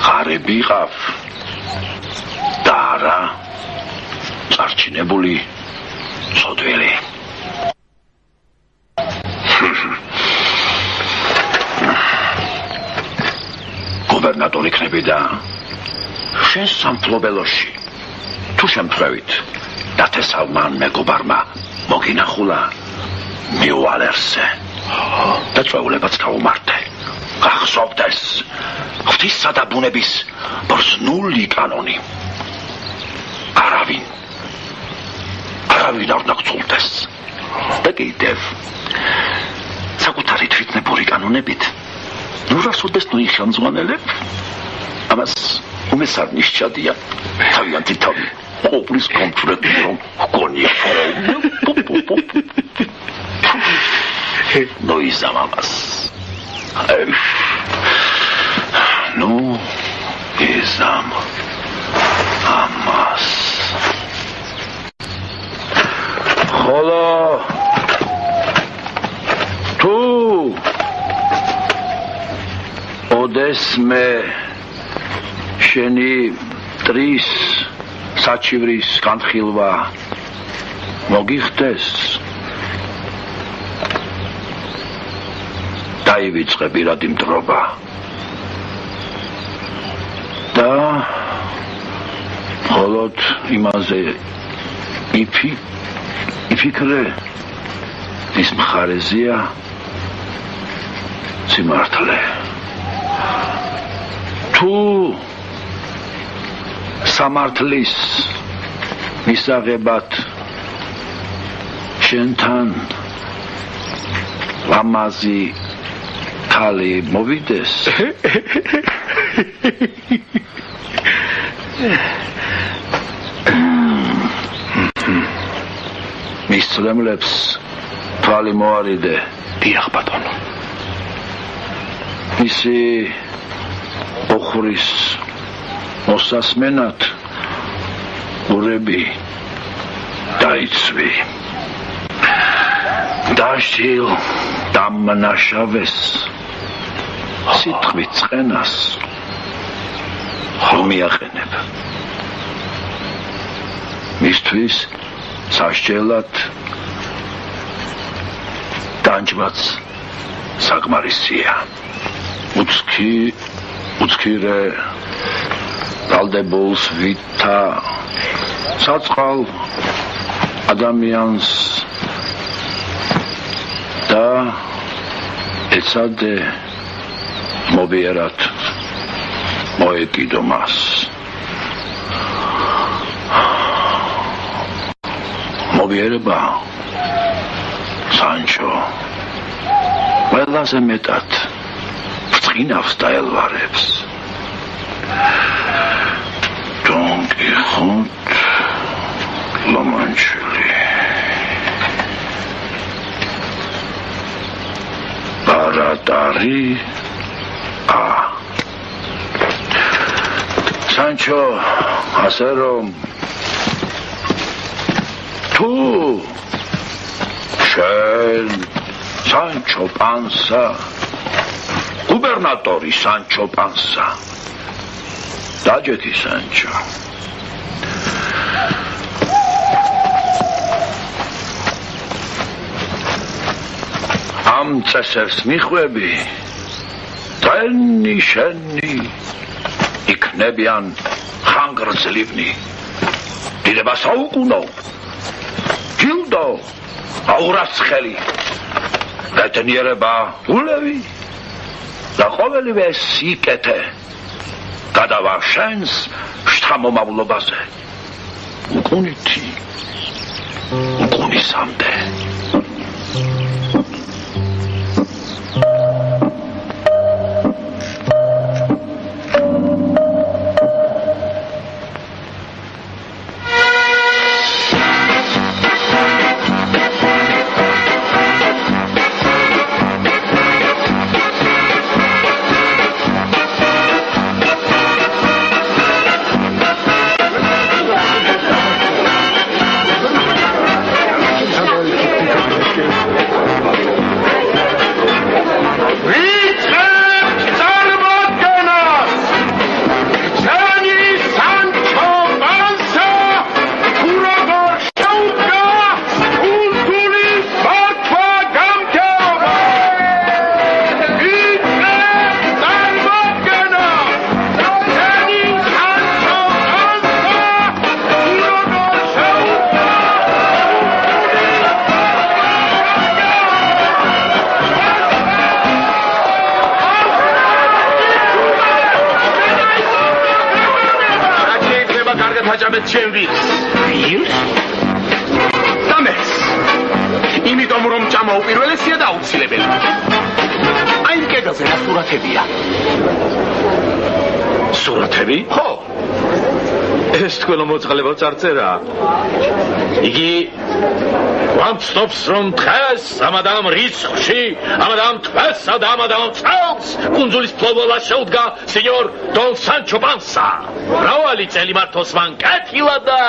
ხარები ყავ და არა წარჩინებული სოდვილი გუბერნატორი იქნები და შენ სამფლობელოში თუ შემთხვევით დათესავმა მეგობარმა მოგინახულა მიუვალერსე და წვეულებაც გაუმართე გახსოვდეს ღვთისა და ბუნების ბრძნული კანონი არავინ არ უნდა გწულდეს და კიდევ საკუთარი თვითნებური კანონებით ნუ რასოდეს ნუ იხანძღვანელებ ამას უმესარ ნიშჩადია თავიანთი თავი ყოფნის კონკრეტი რომ გონია ნუ იზამ ამას ნუ იზამ ამას ხოლო თუ ოდესმე შენი ტრის საჩივრის განხილვა მოგიხდეს დაივიწყე პირადი მტრობა და მხოლოდ იმაზე იფიქრე ის მხარეზეა სიმართლე თუ სამართლის მისაღებად შენთან ლამაზი ქალი მოვიდეს მის მოსლემლებს თვალი მოარიდე. დიახ ბატონო. ისი ოხურის მოსასმენად ურები დაიცვი. დაშილ დამნაშავეს სიტყვით წყენას ხომ მიაყენებ. მისთვის სასჯელად განჯვაც საკმარისია. უცქირე დალდებულს ვითა საწყალ ადამიანს და ეცადე მობიერად მოეკიდო მას. მობიერება სანჩო ყველაზე მეტად ბრწყინავს და ელვარებს. Don Quixote La Manchuri Baradari Sancho ასე რომ თუ შენ Sancho Panza გუბერნატორი Sancho Panza დაჯექი Sancho ამ წესებს მიხვები ტენი შენი იქნებიან ხანგრძლივნი დიდება საუკუნო გილდო აურასხელი ბედნიერება ულევი და ყოველივე სიკეთე გადავა შენს შთამომავლობაზე უკუნითი უკუნისამდე წარწერა იგი ვამცნობს რომ დღეს ამადამ რიცხვში ამადამ თვესა და ამადამ წელს კუნძულის ფლობელა შეუდგა სენიორ დონ სანჩო პანსა მრავალი წელი მართოს მან კეთილა და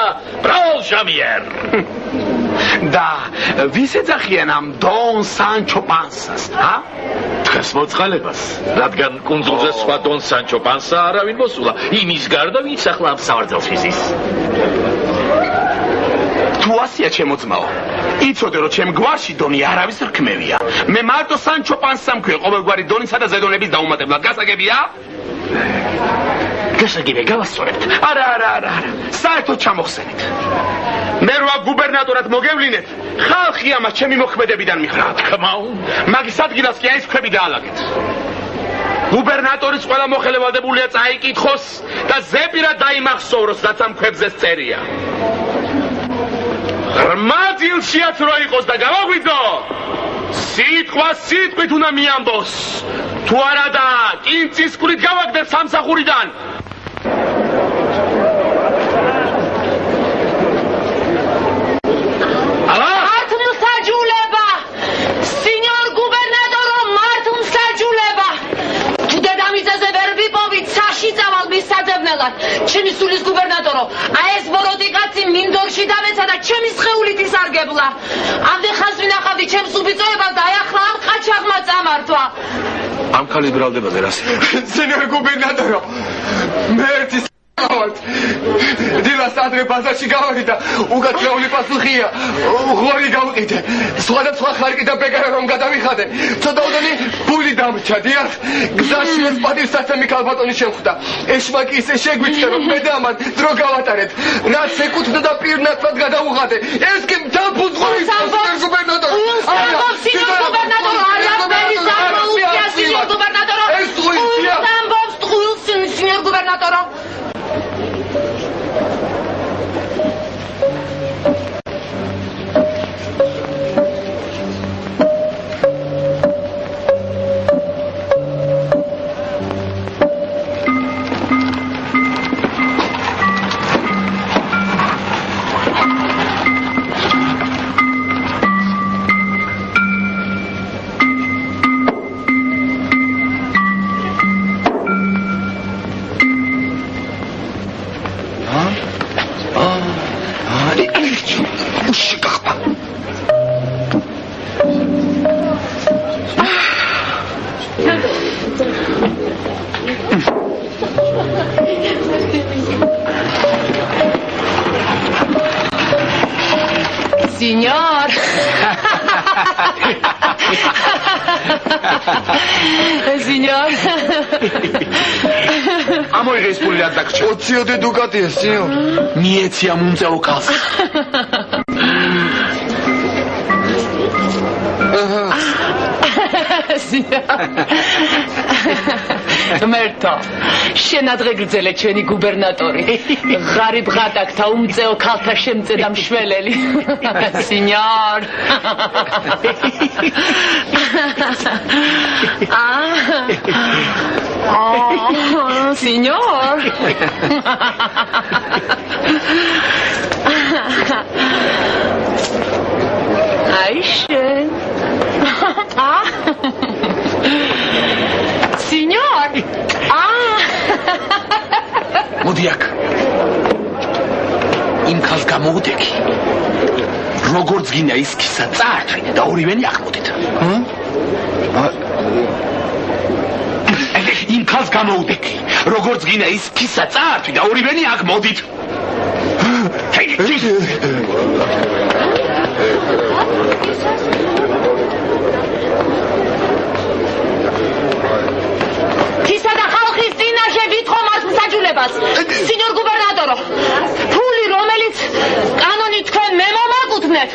მრავალ ჟამიერ და ვის ეძახიან ამ დონ სანჩო პანსას დღეს მოწყალებას რადგან კუნძულზე სხვა დონ სანჩო პანსა არავინ მოსულა იმის გარდა ვინც ახლა ამ სავარძელს იზის თუ ასია ჩემო ძმაო იცოდე რომ ჩემ გვარში დონი არავის რქმევია მე მარტო სანჩო პანსამ ქვია ყოველგვარი დონისა და ზედონების დაუმატებლად გასაგებია გასაგებია გავასწორებთ არა საერთოდ ჩამოხსენით მე რა გუბერნატორად მოგევლინეთ ხალხი ამას ჩემი მოქმედებიდან მიხრა თქმა უნდა მაგის ადგილას კი აი ეს ქვები დაალაგეთ გუბერნატორის ყველა მოხელე ვალდებულია წაიკითხოს და ზეპირად დაიმახსოვროს რაც ამ ქვებზე წერია ღრმაძილშიაც რო იყოს და გავაღვიძო სიტყვა სიტყვით უნდა მიამბოს თუ არა და კინწისკვრით გავაგდებ სამსახურიდან ვარ. ჩემი სულის გუბერნატორო, აი ეს ბოროტი კაცი მინდორში დამეცა და ჩემი სხეულით ისარგებლა. ამდენ ხანს ვინახავდი ჩემს უბიწოებას და აი ახლა ამ ყაჩაღმა წამართვა. ამ ქალის ბრალდებაზე რას? სენიორ გუბერნატორო, მე ერთი დილას ადრე ბაზარში გავადი და უკაცრავული პასუხია ღვარი გავყიდე. სხვადასხვა ხარკი და ბეგარა რომ გადავიხადე, ცოტაოდენი ფული დამრჩა. დიახ, გზაში ეს პატივსაცემი ქალბატონი შემხვდა. ეშმაკი ისე შეგვიჩნდა რომ მე და ამან დრო გავატარეთ. რაც ეკუთვნა და პირნათლად გადავუღადე. ეს კი მთავრ ზღურის გუბერნატორო. სინიორ გუბერნატორო, არა მერის ამბოვსია სინიორ გუბერნატორო. ეს ზღუისია. ამბობს ტყუილს სინიორ გუბერნატორო. Signor! Signor! ამოიღეს ფული რა დაგჭირ. 20 დუკატია, სინიორ. მიეცი ამ უმწეო ქალს. მერტო, შენ ადრე გრძელე ჩვენი გუბერნატორი. ღარიბ ღატაკთა უმწეო ქალთა შემწე და მშველელი. სინიორ. Signor! Aisha! Signor! მოდიაკ. იმ ქალს გამოუდექი. როგორც გინდა ის ქისა წართვი და ორივენი აღმოდით. იმ ქალს გამოუდექი. როგორც გინდა ის ქისა წართვი და ორივენი აღმოდით. თისა და ხალხის წინაშე ვითხოვ მას მსაჯულებას. სინიორ გუბერნატორო, ფული რომელიც კანონით თქვენ მე მომაკუთვნეთ,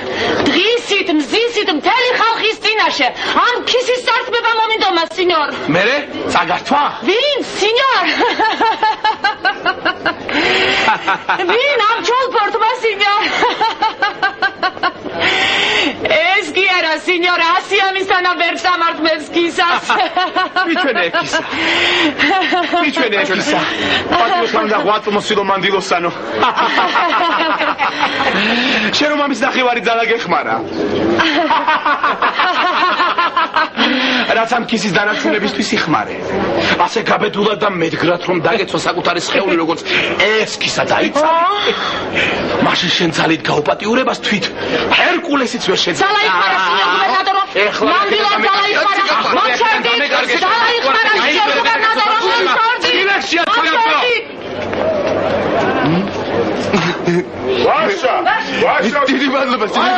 დღისით, მზისით მთელი ხალხის წინაშე ამ ქისის წართმება მომინდომა, სინიორ. მერე წაგართვა? ვინ, სინიორ? ვინ ამ ჩოლფორტმა, სინიორ? ეს კი არა, სინიორ, 100 ამისთანა ვერ წამართმევს ქისას. მიჩვენე ქისა. მიჩვენე ქისა. პატიოსთან და ღვაწლმოსილო მანდილოსანო. შენ რომ ამის ნახევარი ძალა გეხმარა. რაც ამ ქისის დანარჩუნებისთვის იხმარე. ასე გაბედულად და მედგრად რომ დაგეცვა საკუთარი სხეული როგორც ეს ქისა დაიცავი. მაშინ შენ ძალით გაუპატიურებას თვით ჰერკულესიც ვერ შეძლო. ძალა იხმარა, სინიორ გუბერნატორო. მანდილო ძალა იხმარა. მოჩერდით. ძალა იხმარა, სინიორ გუბერნატორო. მოჩერდით. დირექცია ჩაგართვა. ვაშა! დიდი მადლობა, სინიორ